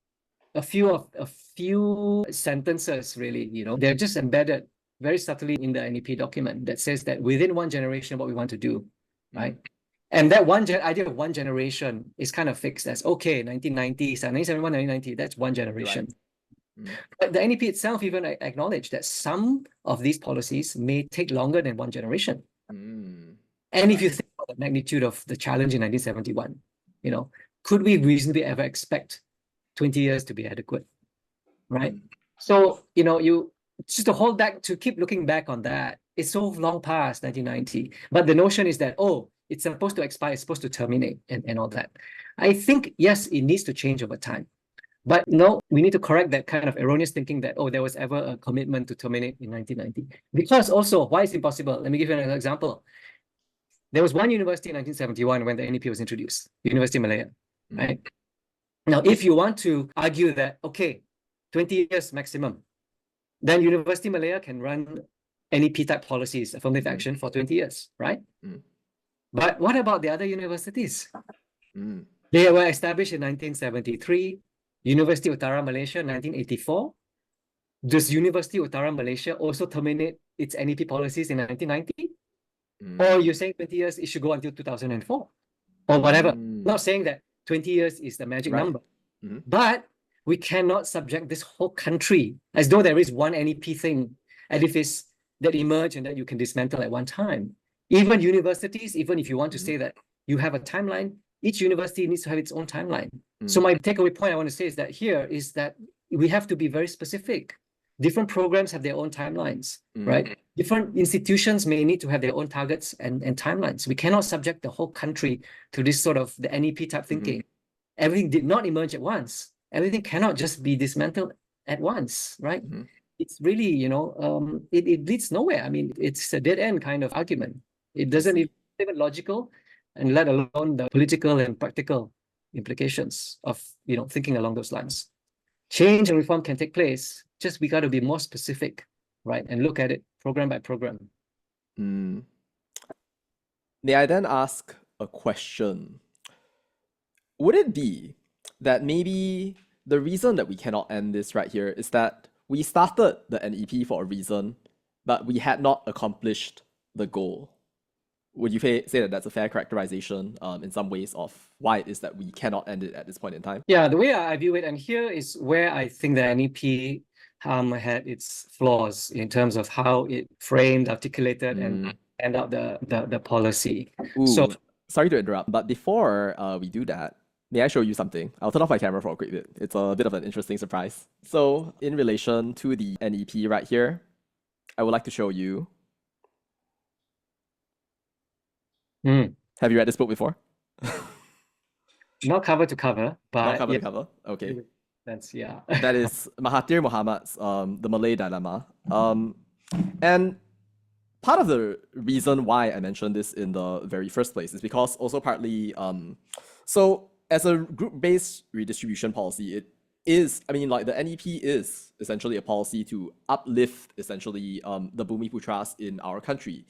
a few sentences, really, they're just embedded very subtly in the NEP document that says that within one generation, what we want to do, right? And that idea of one generation is kind of fixed as, okay, 1990s, 1971, 1990, that's one generation. Right. But the NEP itself even acknowledged that some of these policies may take longer than one generation. And if you think about the magnitude of the challenge in 1971, could we reasonably ever expect 20 years to be adequate, right? So, just to keep looking back on that, it's so long past 1990. But the notion is that, oh, it's supposed to expire, it's supposed to terminate and all that. I think, yes, it needs to change over time. But no, we need to correct that kind of erroneous thinking that, oh, there was ever a commitment to terminate in 1990. Because also, why is it impossible? Let me give you an example. There was one university in 1971 when the NEP was introduced, Universiti Malaya, right? Now, if you want to argue that, okay, 20 years maximum, then Universiti Malaya can run NEP type policies, affirmative action for 20 years, right? But what about the other universities? They were established in 1973. University Utara Malaysia, 1984. Does University Utara Malaysia also terminate its NEP policies in 1990? Or you're saying 20 years, it should go until 2004 or whatever. I'm not saying that 20 years is the magic number, but we cannot subject this whole country as though there is one NEP thing, edifice that emerge and that you can dismantle at one time. Even universities, even if you want to say that you have a timeline, each university needs to have its own timeline. So my takeaway point I want to say is that we have to be very specific. Different programs have their own timelines, right? Different institutions may need to have their own targets and timelines. We cannot subject the whole country to this sort of the NEP type thinking. Everything did not emerge at once. Everything cannot just be dismantled at once, right? It's really, it leads nowhere. I mean, it's a dead end kind of argument. It doesn't even logical, and let alone the political and practical implications of thinking along those lines. Change and reform can take place, just we got to be more specific, right? And look at it program by program. Mm. May I then ask a question? Would it be that maybe the reason that we cannot end this right here is that we started the NEP for a reason, but we had not accomplished the goal? Would you say that that's a fair characterization in some ways of why it is that we cannot end it at this point in time? Yeah, the way I view it, and here is where I think the NEP had its flaws in terms of how it framed, articulated, and out the policy. Ooh, So sorry to interrupt, but before we do that, may I show you something? I'll turn off my camera for a quick bit. It's a bit of an interesting surprise. So, in relation to the NEP right here, I would like to show you. Have you read this book before? not cover to cover, but Not cover yeah, to cover. Okay. that's That is Mahathir Mohamad's The Malay Dilemma. And part of the reason why I mentioned this in the very first place is because also partly, so as a group-based redistribution policy, it is, I mean, like the NEP is essentially a policy to uplift essentially the Bumiputras in our country.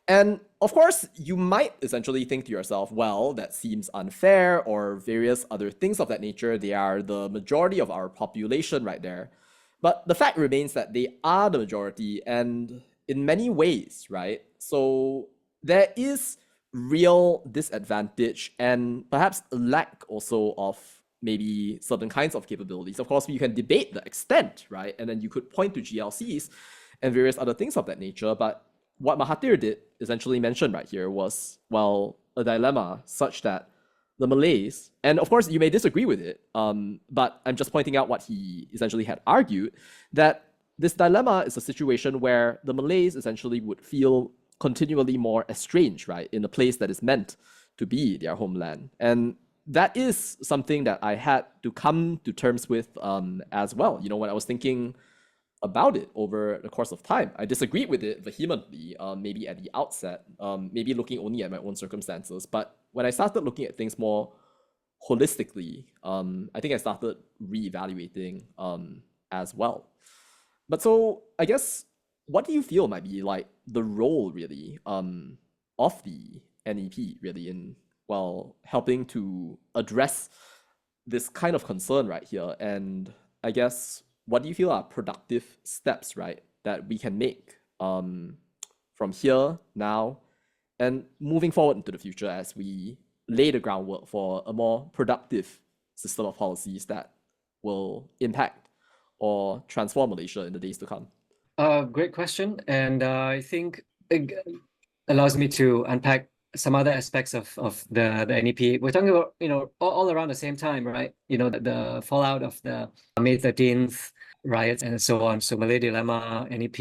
And of course, you might essentially think to yourself, well, that seems unfair, or various other things of that nature. They are the majority of our population right there. But the fact remains that they are the majority, and in many ways, right? So there is real disadvantage and perhaps a lack also of maybe certain kinds of capabilities. Of course, you can debate the extent, right? And then you could point to GLCs and various other things of that nature. But what Mahathir did essentially mention right here was, well, a dilemma such that the Malays, and of course you may disagree with it, but I'm just pointing out what he essentially had argued, that this dilemma is a situation where the Malays essentially would feel continually more estranged, right, in a place that is meant to be their homeland. And that is something that I had to come to terms with as well. You know, when I was thinking about it over the course of time, I disagreed with it vehemently, maybe at the outset, maybe looking only at my own circumstances. But when I started looking at things more holistically, I think I started reevaluating as well. But so I guess, what do you feel might be like the role really of the NEP really in, well, helping to address this kind of concern right here? And I guess, what do you feel are productive steps, right, that we can make from here, now, and moving forward into the future as we lay the groundwork for a more productive system of policies that will impact or transform Malaysia in the days to come? Great question, and I think it allows me to unpack some other aspects of the NEP. We're talking about, all around the same time, right? The fallout of the May 13th riots and so on. So Malay Dilemma, NEP,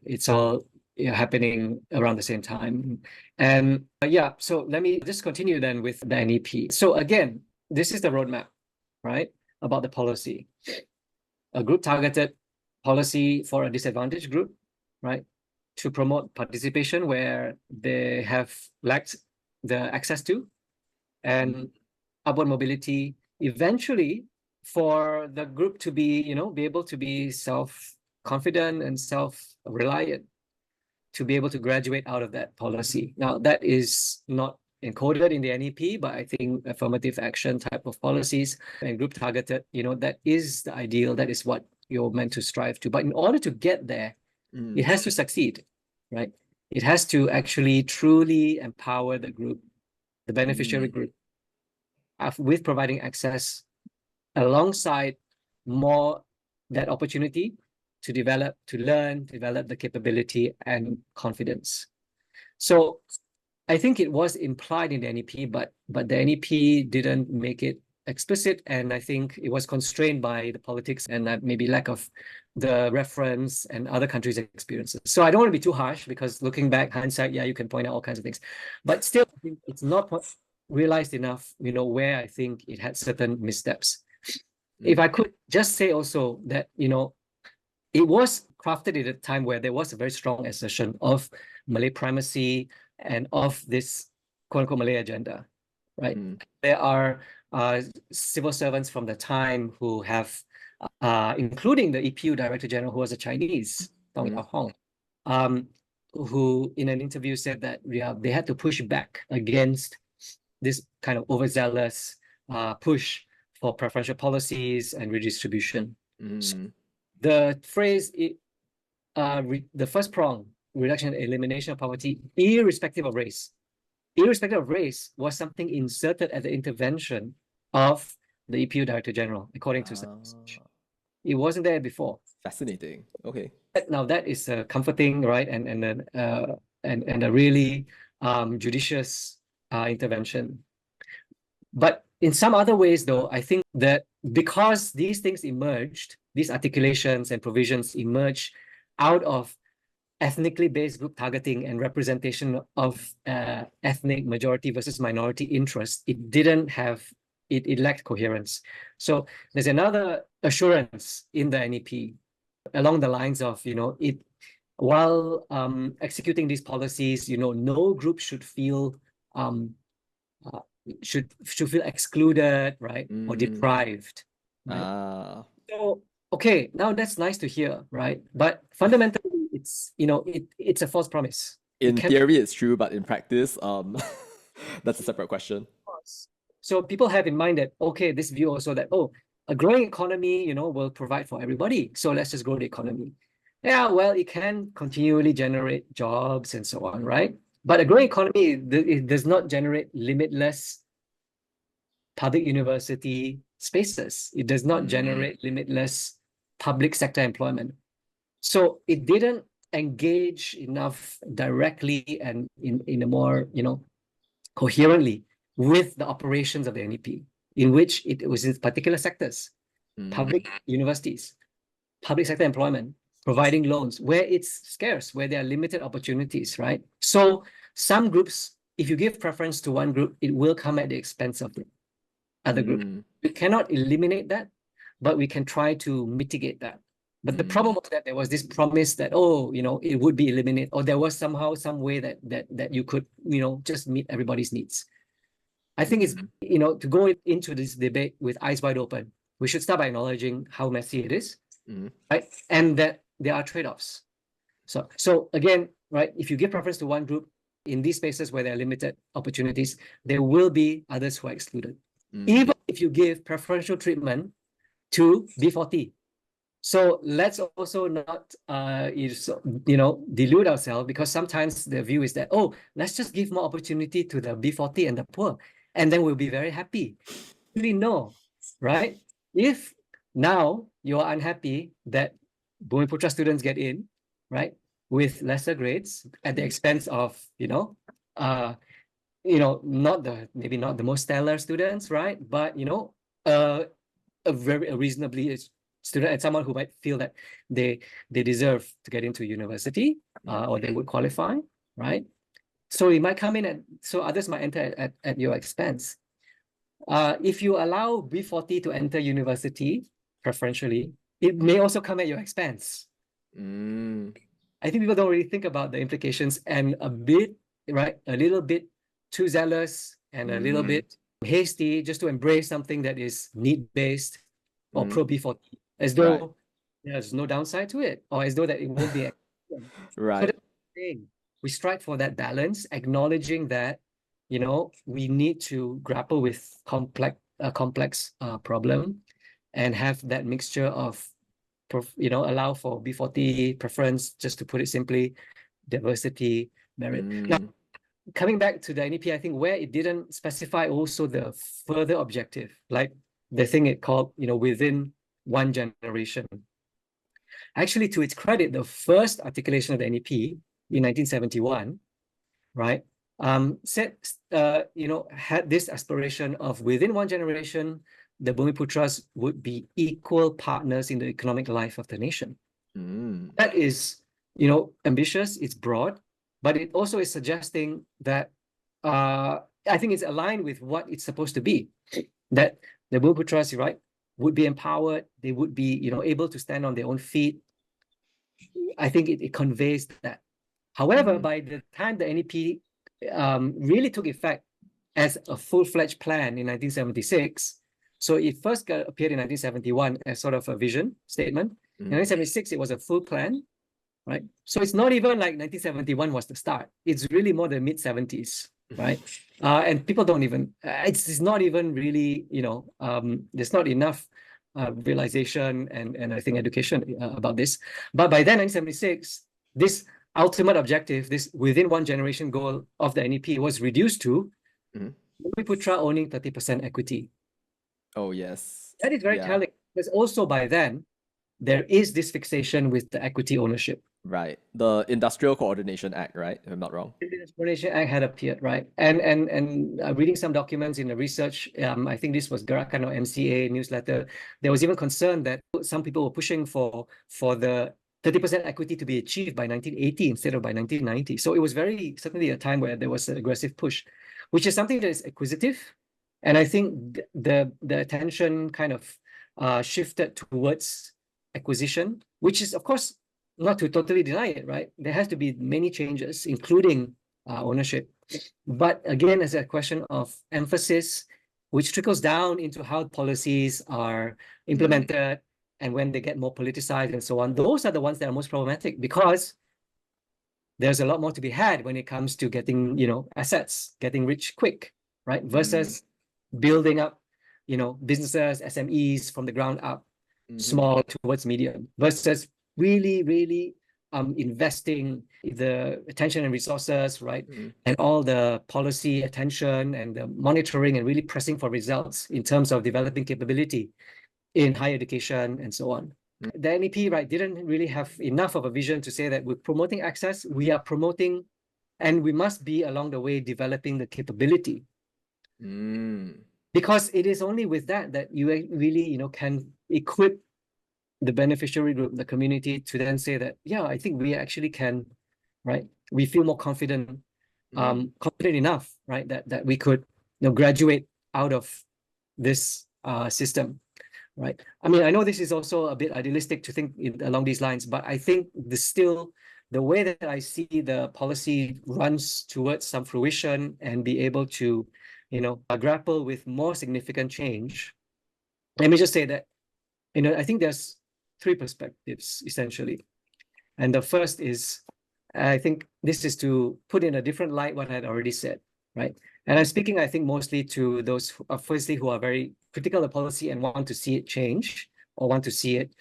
it's all happening around the same time. And so let me just continue then with the NEP. So again, this is the roadmap, right? About the policy. A group targeted policy for a disadvantaged group, right? To promote participation where they have lacked the access to, and upward mobility, eventually for the group to be able to be self-confident and self-reliant, to be able to graduate out of that policy. Now, that is not encoded in the NEP, but I think affirmative action type of policies and group targeted, that is the ideal. That is what you're meant to strive to. But in order to get there, it has to succeed, right? It has to actually truly empower the group, the beneficiary group, with providing access alongside more that opportunity to develop, to learn, develop the capability and confidence. So I think it was implied in the NEP, but the NEP didn't make it explicit, and I think it was constrained by the politics and maybe lack of the reference and other countries' experiences. So I don't want to be too harsh, because looking back, hindsight, you can point out all kinds of things, but still, I think it's not realized enough, where I think it had certain missteps. If I could just say also that, it was crafted at a time where there was a very strong assertion of Malay primacy and of this quote-unquote Malay agenda, right? There are civil servants from the time who have including the EPU Director General, who was a Chinese, Tong Yao Hong, who in an interview said that they had to push back against this kind of overzealous push for preferential policies and redistribution. So the phrase, the first prong, reduction and elimination of poverty, irrespective of race, was something inserted at the intervention of the EPU Director General, according to some research. It wasn't there before. Fascinating. Okay. Now that is comforting, right? And a really judicious intervention. But in some other ways, though, I think that because these things emerged, these articulations and provisions emerged out of ethnically based group targeting and representation of ethnic majority versus minority interests, it lacked coherence. So there's another assurance in the NEP along the lines of, while executing these policies, no group should feel should feel excluded, right, or deprived. Right? So okay, now that's nice to hear, right? But fundamentally, it's a false promise. In theory, it's true, but in practice, that's a separate question. So people have in mind that, okay, this view also that, a growing economy, will provide for everybody. So let's just grow the economy. Yeah, well, it can continually generate jobs and so on, right? But a growing economy, it does not generate limitless public university spaces. It does not generate limitless public sector employment. So it didn't engage enough directly and in a more, coherently with the operations of the NEP, in which it was in particular sectors, public universities, public sector employment, providing loans, where it's scarce, where there are limited opportunities, right? So some groups, if you give preference to one group, it will come at the expense of the other group. We cannot eliminate that, but we can try to mitigate that. But the problem was that there was this promise that, it would be eliminated, or there was somehow some way that you could, just meet everybody's needs. I think it's, to go into this debate with eyes wide open, we should start by acknowledging how messy it is, right? And that there are trade-offs. So again, right, if you give preference to one group in these spaces where there are limited opportunities, there will be others who are excluded. Even if you give preferential treatment to B40. So let's also not, delude ourselves, because sometimes the view is that, let's just give more opportunity to the B40 and the poor, and then we'll be very happy. Really, no, right? If now you're unhappy that Bumiputra students get in, right, with lesser grades at the expense of, maybe not the most stellar students, right? But, a reasonably student and someone who might feel that they deserve to get into university or they would qualify, right? So it might come in so others might enter at your expense. If you allow B40 to enter university preferentially, it may also come at your expense. I think people don't really think about the implications, and a little bit too zealous and a little bit hasty just to embrace something that is need-based or pro B40, as though there's no downside to it, or as though that it won't be. Right. So that's the thing. We strive for that balance, acknowledging that, we need to grapple with complex problem and have that mixture of, allow for B40 preference, just to put it simply, diversity, merit. Now, coming back to the NEP, I think where it didn't specify also the further objective, like the thing it called, within one generation. Actually, to its credit, the first articulation of the NEP in 1971, right, had this aspiration of within one generation, the Bumiputras would be equal partners in the economic life of the nation. That is, ambitious, it's broad, but it also is suggesting that I think it's aligned with what it's supposed to be, that the Bumiputras, right, would be empowered, they would be, able to stand on their own feet. I think it conveys that. However, by the time the NEP really took effect as a full-fledged plan in 1976, So it first appeared in 1971 as sort of a vision statement. In 1976, it was a full plan, right? So it's not even like 1971 was the start. It's really more the mid-70s, right? And people don't even, it's not even really, there's not enough realization and I think education about this. But by then, 1976, this ultimate objective, this within one generation goal of the NEP was reduced to Bhumiputra owning 30% equity. Oh, yes. That is very Yeah. telling, because also by then, there is this fixation with the equity ownership. Right. The Industrial Coordination Act, right? If I'm not wrong. The Discrimination Act had appeared, right? And reading some documents in the research, I think this was Gerakan or MCA newsletter. There was even concern that some people were pushing for the 30% equity to be achieved by 1980 instead of by 1990. So it was certainly a time where there was an aggressive push, which is something that is acquisitive. And I think the attention kind of shifted towards acquisition, which is, of course, not to totally deny it, right? There has to be many changes, including ownership. But again, it's a question of emphasis, which trickles down into how policies are implemented and when they get more politicized and so on. Those are the ones that are most problematic because there's a lot more to be had when it comes to getting, assets, getting rich quick, right? Versus building up, businesses, SMEs from the ground up, small towards medium, versus really investing the attention and resources, right? And all the policy attention and the monitoring and really pressing for results in terms of developing capability in higher education and so on. The NEP, right, didn't really have enough of a vision to say that we're promoting access, we are promoting, and we must be along the way developing the capability. Because it is only with that you really, can equip the beneficiary group, the community, to then say that, yeah, I think we actually can, right? We feel more confident, confident enough, right? That we could, graduate out of this system, right? I mean, I know this is also a bit idealistic to think along these lines, but I think the way that I see the policy runs towards some fruition and be able to, grapple with more significant change. Let me just say that, I think there's three perspectives, essentially. And the first is, I think this is to put in a different light what I had already said, right? And I'm speaking, I think, mostly to those firstly who are very critical of policy and want to see it change or want to see it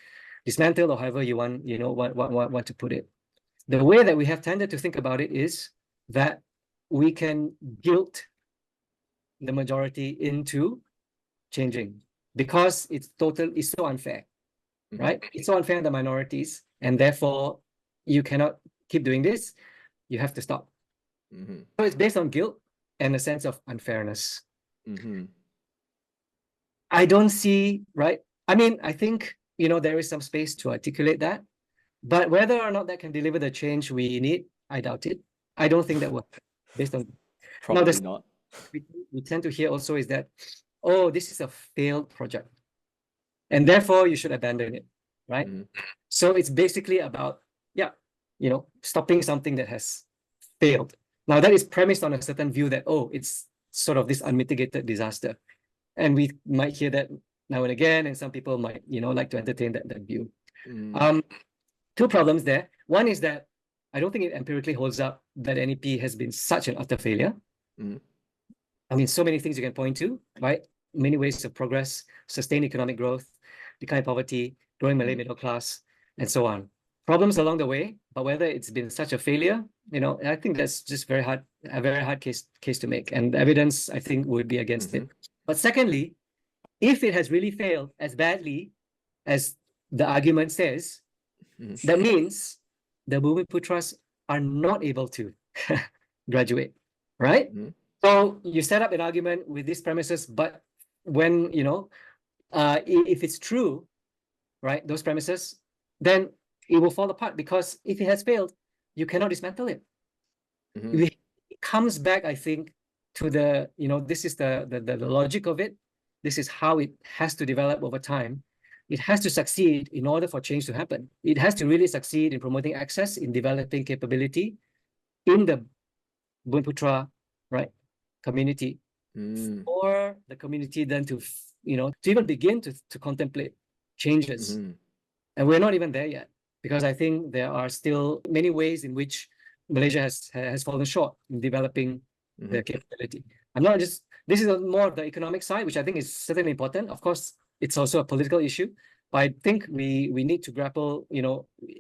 dismantled or however you want, want to put it. The way that we have tended to think about it is that we can guilt the majority into changing because it's so unfair. Right? It's so unfair on the minorities, and therefore you cannot keep doing this. You have to stop. So it's based on guilt and a sense of unfairness. I don't see, right? I mean, I think, there is some space to articulate that, but whether or not that can deliver the change we need, I doubt it. I don't think that will, based on... Probably not. We tend to hear also is that, oh, this is a failed project, and therefore you should abandon it, right? So it's basically about, stopping something that has failed. Now that is premised on a certain view that, oh, it's sort of this unmitigated disaster. And we might hear that now and again, and some people might, like to entertain that view. Two problems there. One is that I don't think it empirically holds up that NEP has been such an utter failure. I mean, so many things you can point to, right? Many ways of progress, sustained economic growth, decline poverty, growing Malay middle class, and so on. Problems along the way, but whether it's been such a failure, I think that's just a very hard case to make. And the evidence, I think, would be against it. But secondly, if it has really failed as badly as the argument says, that means the Bhumiputras are not able to graduate, right? So you set up an argument with these premises, but when, if it's true, right, those premises, then it will fall apart, because if it has failed, you cannot dismantle it. It comes back, I think, to the, this is the logic of it. This is how it has to develop over time. It has to succeed in order for change to happen. It has to really succeed in promoting access, in developing capability in the Bhumiputera, right, community, for the community then to to even begin to contemplate changes. Mm-hmm. And we're not even there yet, because I think there are still many ways in which Malaysia has fallen short in developing the capability. This is more of the economic side, which I think is certainly important. Of course, it's also a political issue, but I think we need to grapple,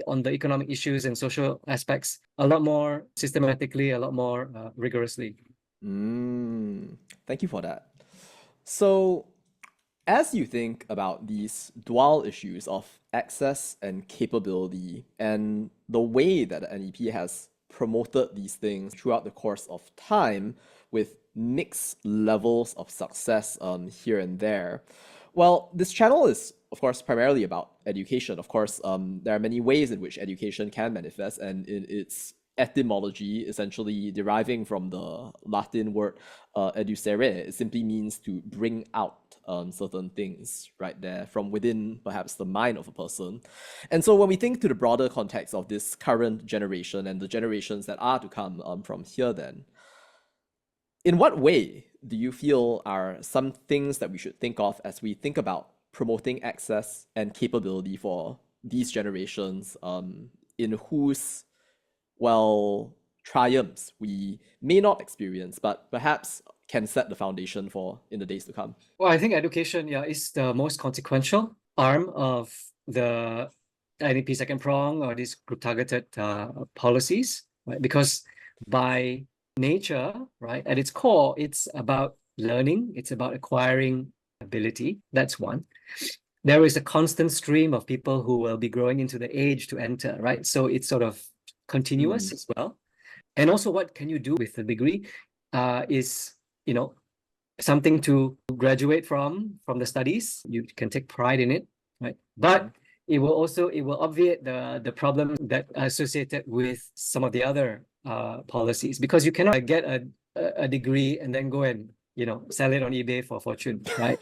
on the economic issues and social aspects a lot more systematically, a lot more rigorously. Thank you for that. So, as you think about these dual issues of access and capability and the way that the NEP has promoted these things throughout the course of time with mixed levels of success here and there, well, this channel is, of course, primarily about education. Of course, there are many ways in which education can manifest, and in its etymology, essentially deriving from the Latin word educere, it simply means to bring out certain things right there from within perhaps the mind of a person. And so when we think to the broader context of this current generation and the generations that are to come from here, then in what way do you feel are some things that we should think of as we think about promoting access and capability for these generations, in whose, well, triumphs we may not experience, but perhaps can set the foundation for in the days to come? Well, I think education, is the most consequential arm of the NEP second prong, or these group targeted policies, right? Because by nature, right, at its core, it's about learning, it's about acquiring ability. That's one. There is a constant stream of people who will be growing into the age to enter, right? So it's sort of continuous as well. And also, what can you do with the degree is, something to graduate from the studies. You can take pride in it, right? But it will obviate the problem that are associated with some of the other policies, because you cannot get a degree and then go and sell it on eBay for fortune, right?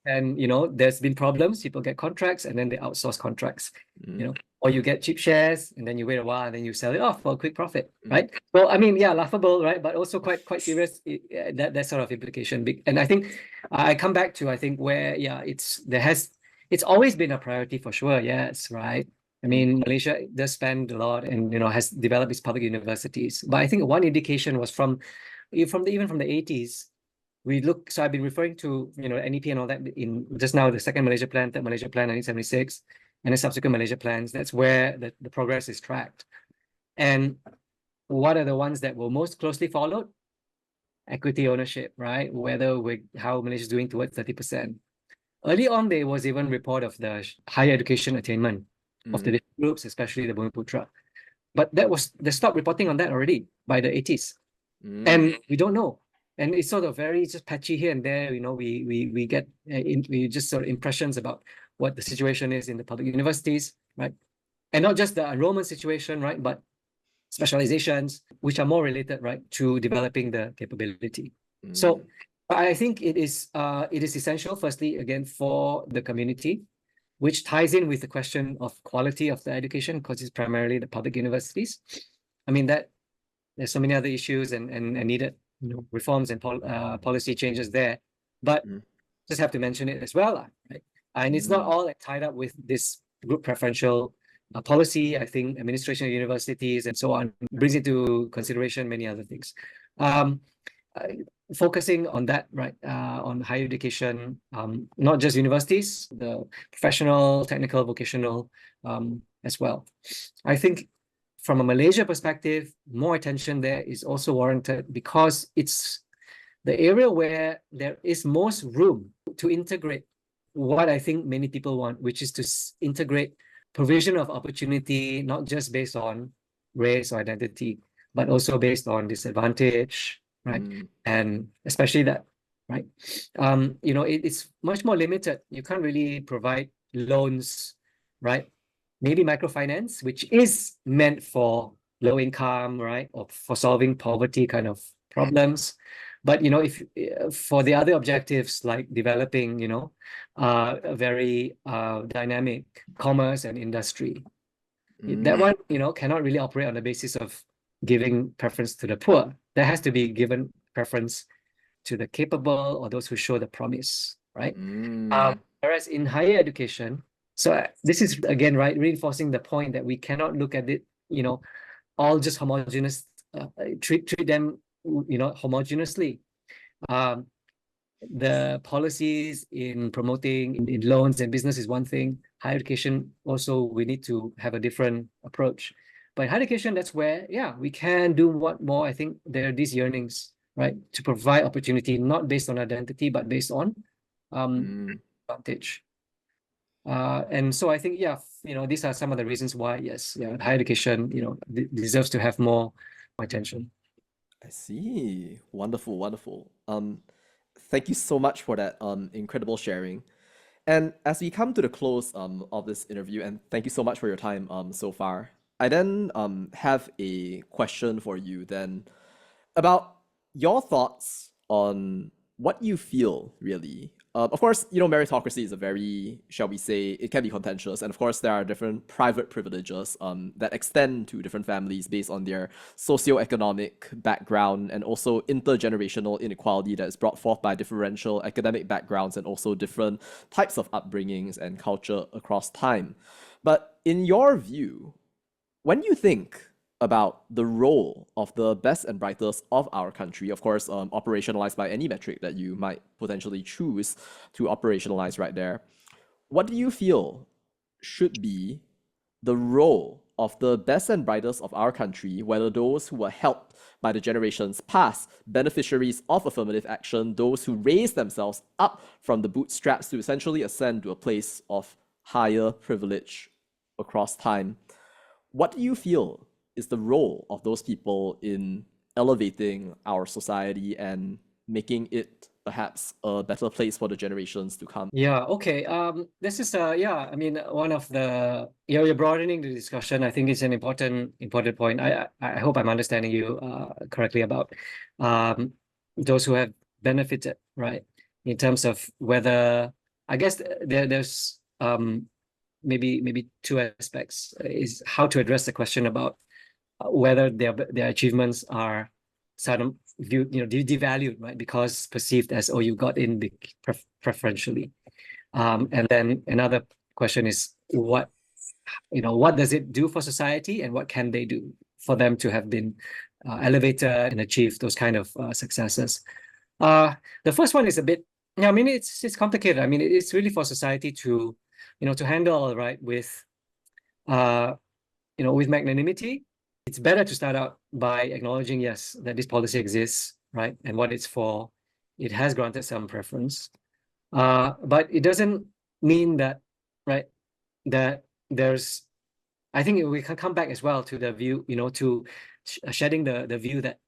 And there's been problems. People get contracts and then they outsource contracts, or you get cheap shares and then you wait a while and then you sell it off for a quick profit, right? So I mean, laughable, right? But also quite serious. That sort of implication. And I think I come back to where it's always been a priority for sure. Yes, right. I mean, Malaysia does spend a lot and has developed its public universities. But I think one indication was from the 80s. So I've been referring to NEP and all that in just now, the second Malaysia Plan, third Malaysia Plan, 1976, and the subsequent Malaysia plans. That's where the progress is tracked. And what are the ones that were most closely followed? Equity ownership, right? How Malaysia is doing towards 30%. Early on, there was even report of the higher education attainment of the different groups, especially the Bumiputra. But they stopped reporting on that already by the 80s. And we don't know. And it's sort of very just patchy here and there. We get we just sort of impressions about what the situation is in the public universities, right? And not just the enrollment situation, right? But specializations, which are more related, right, to developing the capability. So I think it is essential, firstly, again, for the community, which ties in with the question of quality of the education, because it's primarily the public universities. I mean, that there's so many other issues and needed reforms and policy changes there, but just have to mention it as well, right? And it's not all tied up with this group preferential policy. I think administration of universities and so on brings into consideration many other things. Focusing on that, right, on higher education, not just universities, the professional, technical, vocational as well. I think from a Malaysia perspective, more attention there is also warranted, because it's the area where there is most room to integrate what I think many people want, which is to integrate provision of opportunity, not just based on race or identity, but also based on disadvantage, right? And especially that, right? It's much more limited. You can't really provide loans, right? Maybe microfinance, which is meant for low income, right, or for solving poverty kind of problems. But if for the other objectives like developing, a very dynamic commerce and industry, that one, cannot really operate on the basis of giving preference to the poor. There has to be given preference to the capable or those who show the promise, right? Mm. Whereas in higher education, so this is again, right, reinforcing the point that we cannot look at it, all just homogeneous, treat them, homogeneously. Um, the policies in promoting in loans and business is one thing. Higher education also, we need to have a different approach. But higher education, that's where, yeah, we can do what more. I think there are these yearnings, right, to provide opportunity, not based on identity, but based on advantage. And so I think, yeah, these are some of the reasons why, yes, yeah, higher education, deserves to have more attention. I see. Wonderful, wonderful. Thank you so much for that incredible sharing. And as we come to the close of this interview, and thank you so much for your time so far, I then have a question for you then about your thoughts on what you feel really. Of course, meritocracy is a very, shall we say, it can be contentious, and of course, there are different private privileges that extend to different families based on their socioeconomic background and also intergenerational inequality that is brought forth by differential academic backgrounds and also different types of upbringings and culture across time. But in your view, when you think about the role of the best and brightest of our country, of course, operationalized by any metric that you might potentially choose to operationalize right there, what do you feel should be the role of the best and brightest of our country, whether those who were helped by the generations past, beneficiaries of affirmative action, those who raised themselves up from the bootstraps to essentially ascend to a place of higher privilege across time? What do you feel is the role of those people in elevating our society and making it perhaps a better place for the generations to come? Yeah, okay. This is I mean, one of the, you're broadening the discussion. I think it's an important point. I hope I'm understanding you correctly about those who have benefited, right? In terms of whether, I guess there's maybe two aspects, is how to address the question about whether their achievements are sort of viewed, devalued, right? Because perceived as, oh, you got in preferentially. And then another question is what does it do for society, and what can they do for them to have been elevated and achieve those kind of successes? The first one is a bit, I mean, it's complicated. I mean, it's really for society to, to handle, right, with with magnanimity. It's better to start out by acknowledging, yes, that this policy exists, right, and what it's for. It has granted some preference, but it doesn't mean that, right, that there's, I think we can come back as well to the view, to shedding the view that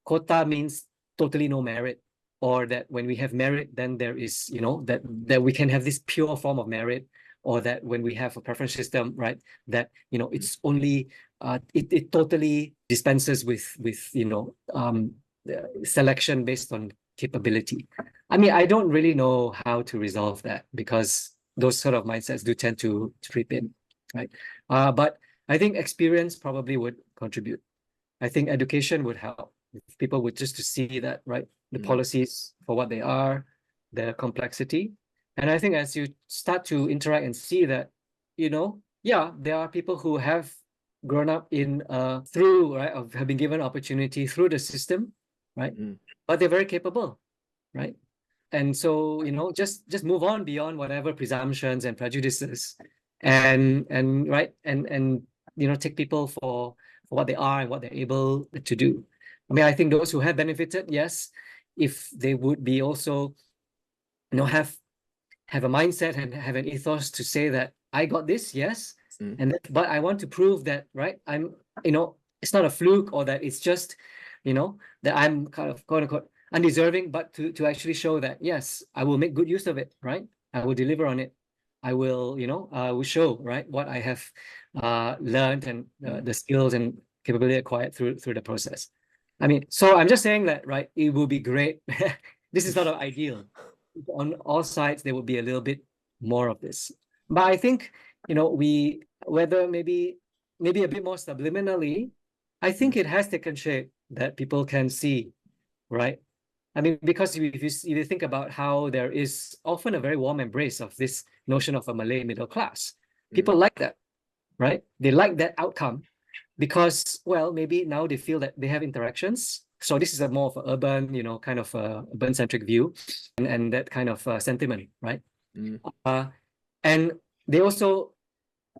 quota means totally no merit, or that when we have merit, then there is, that we can have this pure form of merit, or that when we have a preference system, right, that, it's only, it totally dispenses with selection based on capability. I mean, I don't really know how to resolve that, because those sort of mindsets do tend to creep in, right? But I think experience probably would contribute. I think education would help. If people would just to see that, right, the policies for what they are, the complexity. And I think as you start to interact and see that, yeah, there are people who have grown up in through, right, have been given opportunity through the system, right, but they're very capable, right? And so, just move on beyond whatever presumptions and prejudices, and right, and take people for what they are and what they're able to do. I mean, I think those who have benefited, yes, if they would be also, have a mindset and have an ethos to say that I got this, yes, but I want to prove that, right, I'm, it's not a fluke, or that it's just, that I'm kind of quote unquote undeserving, but to actually show that, yes, I will make good use of it, right? I will deliver on it. I will, I will show, right, what I have learned, and the skills and capability acquired through the process. I mean, so I'm just saying that, right, it will be great. This is not an ideal. On all sides, there will be a little bit more of this. But I think, whether maybe a bit more subliminally, I think it has taken shape that people can see, right, I mean, because if you think about how there is often a very warm embrace of this notion of a Malay middle class, people like that, right? They like that outcome because, well, maybe now they feel that they have interactions. So this is a more of an urban, kind of urban-centric view, and that kind of sentiment, right? And they also,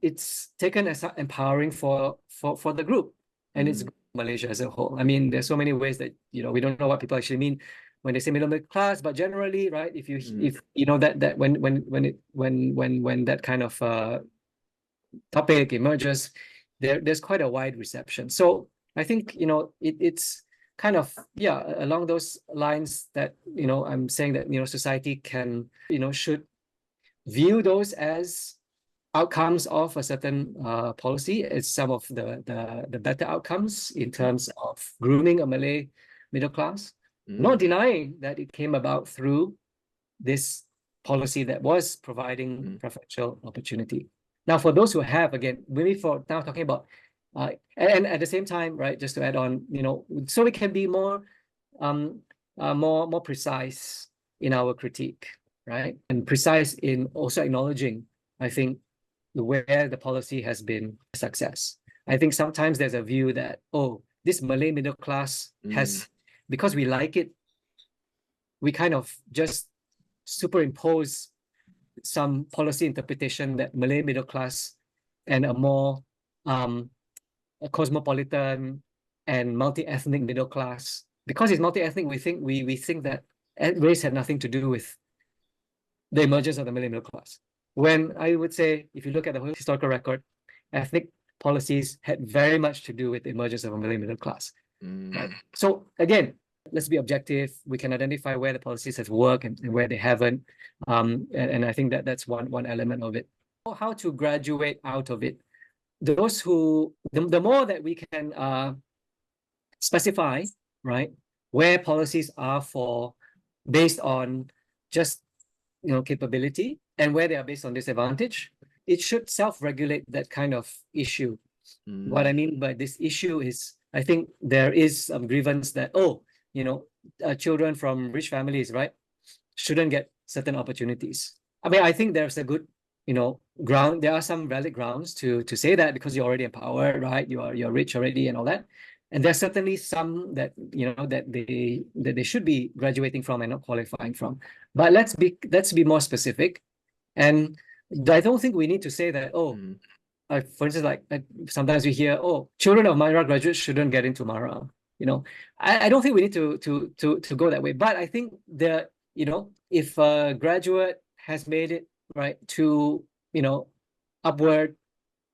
it's taken as empowering for the group, and it's Malaysia as a whole. I mean, there's so many ways that we don't know what people actually mean when they say middle class, but generally, right? If you know that when that kind of topic emerges, there's quite a wide reception. So I think it's kind of along those lines that I'm saying that society can should view those as outcomes of a certain policy. It's some of the better outcomes in terms of grooming a Malay middle class. Not denying that it came about through this policy that was providing preferential opportunity. Now, for those who have, again, maybe for now talking about, and at the same time, right, just to add on, so we can be more precise in our critique, right, and precise in also acknowledging, I think, where the policy has been a success. I think sometimes there's a view that, oh, this Malay middle class has, because we like it, we kind of just superimpose some policy interpretation that Malay middle class and a more a cosmopolitan and multi-ethnic middle class, because it's multi-ethnic, we think that race had nothing to do with the emergence of the Malay middle class. When I would say, if you look at the whole historical record, ethnic policies had very much to do with the emergence of a Malay middle class. Right? So again, let's be objective. We can identify where the policies have worked and where they haven't. And I think that's one element of it. How to graduate out of it. Those who, the more that we can specify, right, where policies are based on just capability, and where they are based on disadvantage, it should self-regulate that kind of issue. What I mean by this issue is, I think there is some grievance that, children from rich families, right, shouldn't get certain opportunities. I mean, I think there's a good, ground. There are some valid grounds to say that, because you're already empowered, right? You're rich already and all that. And there's certainly some that that they should be graduating from and not qualifying from. But let's be more specific. And I don't think we need to say that, for instance, like sometimes we hear, children of Mara graduates shouldn't get into Mara. I don't think we need to go that way. But I think if a graduate has made it right to upward,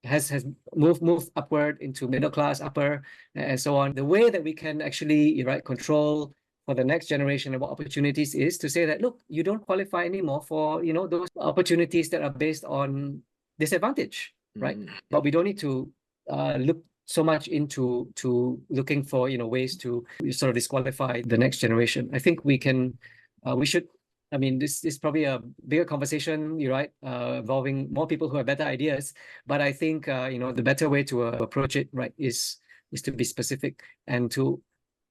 has moved upward into middle class, upper, and so on, the way that we can actually control for the next generation of what opportunities is to say that, look, you don't qualify anymore for those opportunities that are based on disadvantage, right? But we don't need to look so much into looking for ways to sort of disqualify the next generation. I think we should. I mean, this is probably a bigger conversation, right? Involving more people who have better ideas. But I think the better way to approach it, right, is to be specific and to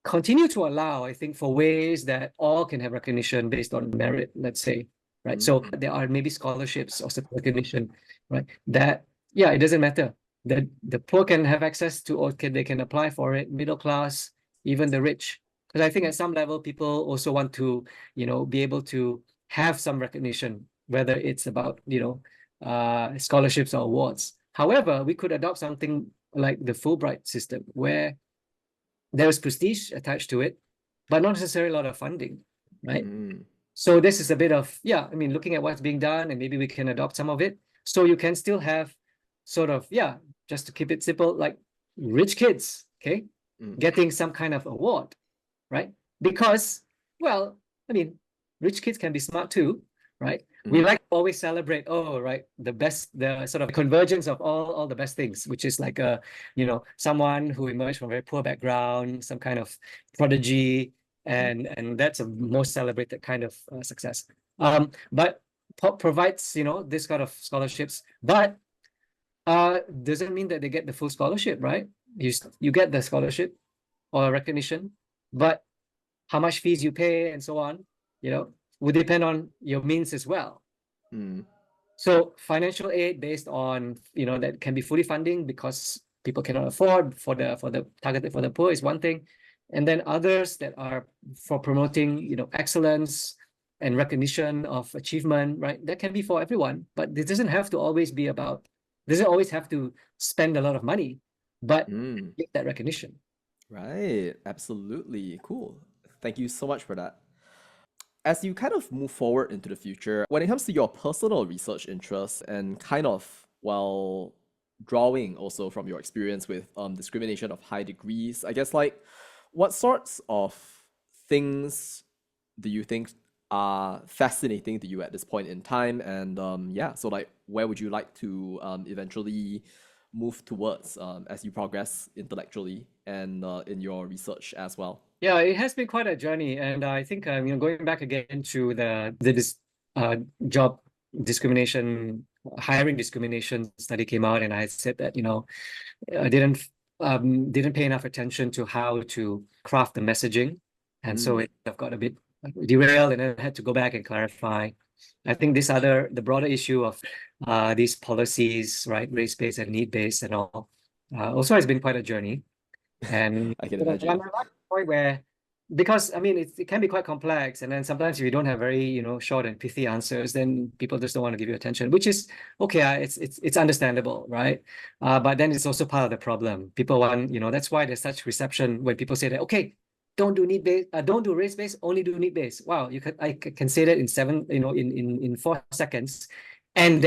continue to allow, I think, for ways that all can have recognition based on merit, let's say, right? So there are maybe scholarships or recognition, right? That it doesn't matter. The poor can have access to, or they can apply for it. Middle class, even the rich. Because I think at some level, people also want to, be able to have some recognition, whether it's about, scholarships or awards. However, we could adopt something like the Fulbright system, where there is prestige attached to it, but not necessarily a lot of funding, right? So this is a bit of, looking at what's being done, and maybe we can adopt some of it. So you can still have sort of, just to keep it simple, like rich kids, okay, getting some kind of award. Right? Because, well, I mean, rich kids can be smart too, right? We like to always celebrate, the best, the sort of convergence of all the best things, which is like someone who emerged from a very poor background, some kind of prodigy, and that's a most celebrated kind of success. But provides this kind of scholarships, but doesn't mean that they get the full scholarship, right? You get the scholarship or recognition, but how much fees you pay and so on, would depend on your means as well. Mm. So financial aid based on, that can be fully funding because people cannot afford for the targeted for the poor is one thing. And then others that are for promoting, excellence and recognition of achievement, right? That can be for everyone, but this doesn't have to always be about, doesn't always have to spend a lot of money, but Mm. get that recognition. Right. Absolutely. Cool. Thank you so much for that. As you kind of move forward into the future, when it comes to your personal research interests and kind of, well, drawing also from your experience with discrimination of high degrees, I guess, like, what sorts of things do you think are fascinating to you at this point in time? And yeah, so like, where would you like to eventually move towards as you progress intellectually and in your research as well? Yeah, it has been quite a journey, and I think going back again to the this job discrimination, hiring discrimination study came out, and I said that I didn't pay enough attention to how to craft the messaging, and so Mm, I've got a bit derailed, and I had to go back and clarify. I think the broader issue of these policies, right, race-based and need-based and all, also has been quite a journey. And I can I'm imagine. at a point where, because I mean, it can be quite complex, and then sometimes if you don't have very, short and pithy answers, then people just don't want to give you attention, which is okay. It's understandable, right? But then it's also part of the problem. People want, that's why there's such reception when people say that, okay, don't do need based, don't do race based, only do need based. Wow, I can say that in seven, in 4 seconds, and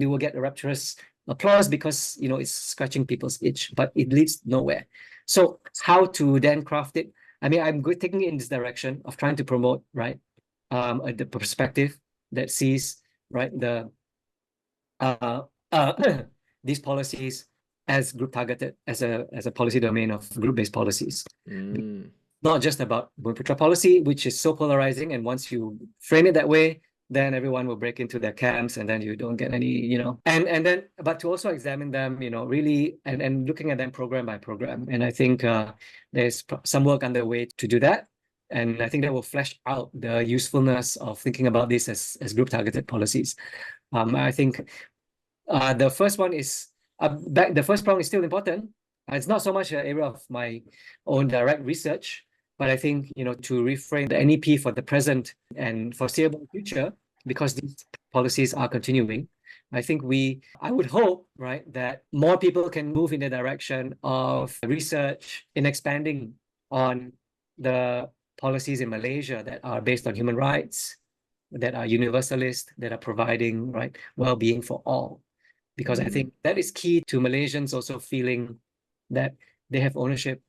you will get a rapturous applause because it's scratching people's itch, but it leads nowhere. So how to then craft it? I mean, I'm good taking it in this direction of trying to promote, right, the perspective that sees, right, uh, these policies as group targeted, as a policy domain of group-based policies. Mm, Not just about Bumiputera policy, which is so polarizing, and once you frame it that way, then everyone will break into their camps, and then you don't get any, and then, but to also examine them, really, and looking at them program by program. And I think there's some work underway to do that. And I think that will flesh out the usefulness of thinking about this as group targeted policies. I think the first one is the first prong is still important. It's not so much an area of my own direct research, but I think to reframe the NEP for the present and foreseeable future, because these policies are continuing. I would hope, right, that more people can move in the direction of research in expanding on the policies in Malaysia that are based on human rights, that are universalist, that are providing, right, well-being for all, because I mm, think that is key to Malaysians also feeling that they have ownership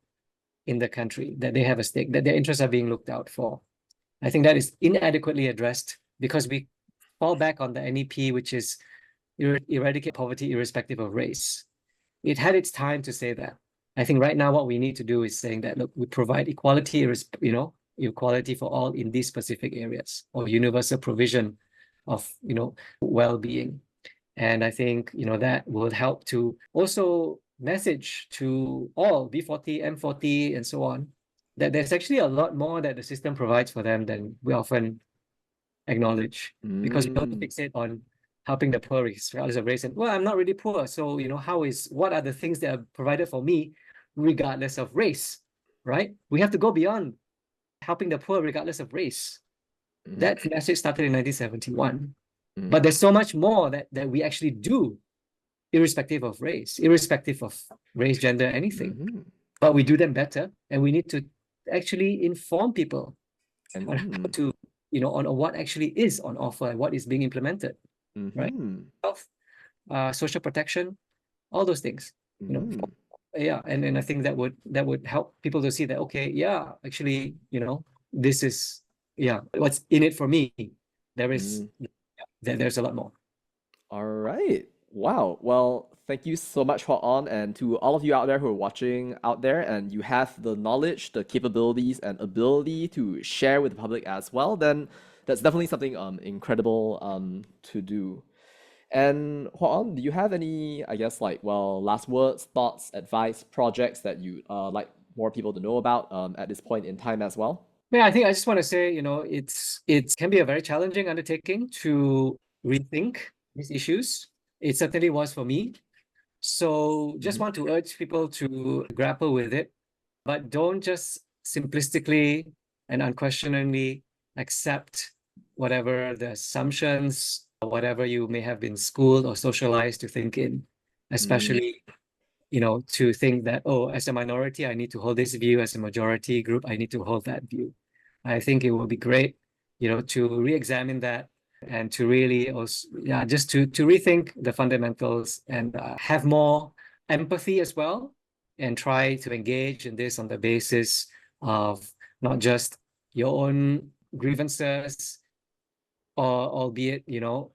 in the country, that they have a stake, that their interests are being looked out for. I think that is inadequately addressed because we fall back on the NEP, which is eradicate poverty irrespective of race. It had its time to say that. I think right now what we need to do is saying that, look, we provide equality for all in these specific areas, or universal provision of well-being. And I think, that will help to also message to all B40, M40, and so on, that there's actually a lot more that the system provides for them than we often acknowledge, because we don't mm, fixate on helping the poor regardless of race. And well, I'm not really poor, so what are the things that are provided for me regardless of race, right? We have to go beyond helping the poor regardless of race. mm, That message started in 1971. mm, But there's so much more that we actually do, irrespective of race, gender, anything. mhm, But we do them better, and we need to actually inform people on how mm, to, on what actually is on offer and what is being implemented, right? mhm, Health, social protection, all those things, mhm, yeah. And I think that would help people to see that, okay, yeah, actually, this is, yeah, what's in it for me. There is, mm. there's a lot more. All right. Wow. Well, thank you so much, Hwok-Aun, and to all of you out there who are watching out there, and you have the knowledge, the capabilities, and ability to share with the public as well, then that's definitely something incredible to do. And Hwok-Aun, do you have any, I guess, like, well, last words, thoughts, advice, projects that you like more people to know about at this point in time as well? Yeah, I think I just want to say, it can be a very challenging undertaking to rethink these issues. It certainly was for me. So just want to urge people to grapple with it, but don't just simplistically and unquestioningly accept whatever the assumptions or whatever you may have been schooled or socialized to think in, especially to think that, oh, as a minority, I need to hold this view. As a majority group, I need to hold that view. I think it would be great, to re-examine that and to really also, just to rethink the fundamentals and have more empathy as well, and try to engage in this on the basis of not just your own grievances, or albeit,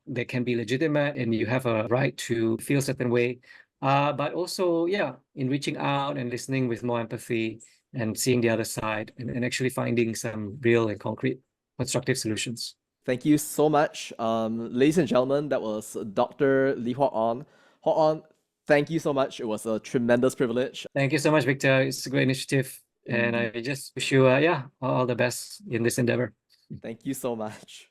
they can be legitimate and you have a right to feel a certain way. But also, in reaching out and listening with more empathy and seeing the other side and actually finding some real and concrete constructive solutions. Thank you so much. Ladies and gentlemen, that was Dr. Lee Hwok-Aun. Hwok-Aun, thank you so much. It was a tremendous privilege. Thank you so much, Victor. It's a great initiative. And I just wish you, all the best in this endeavor. Thank you so much.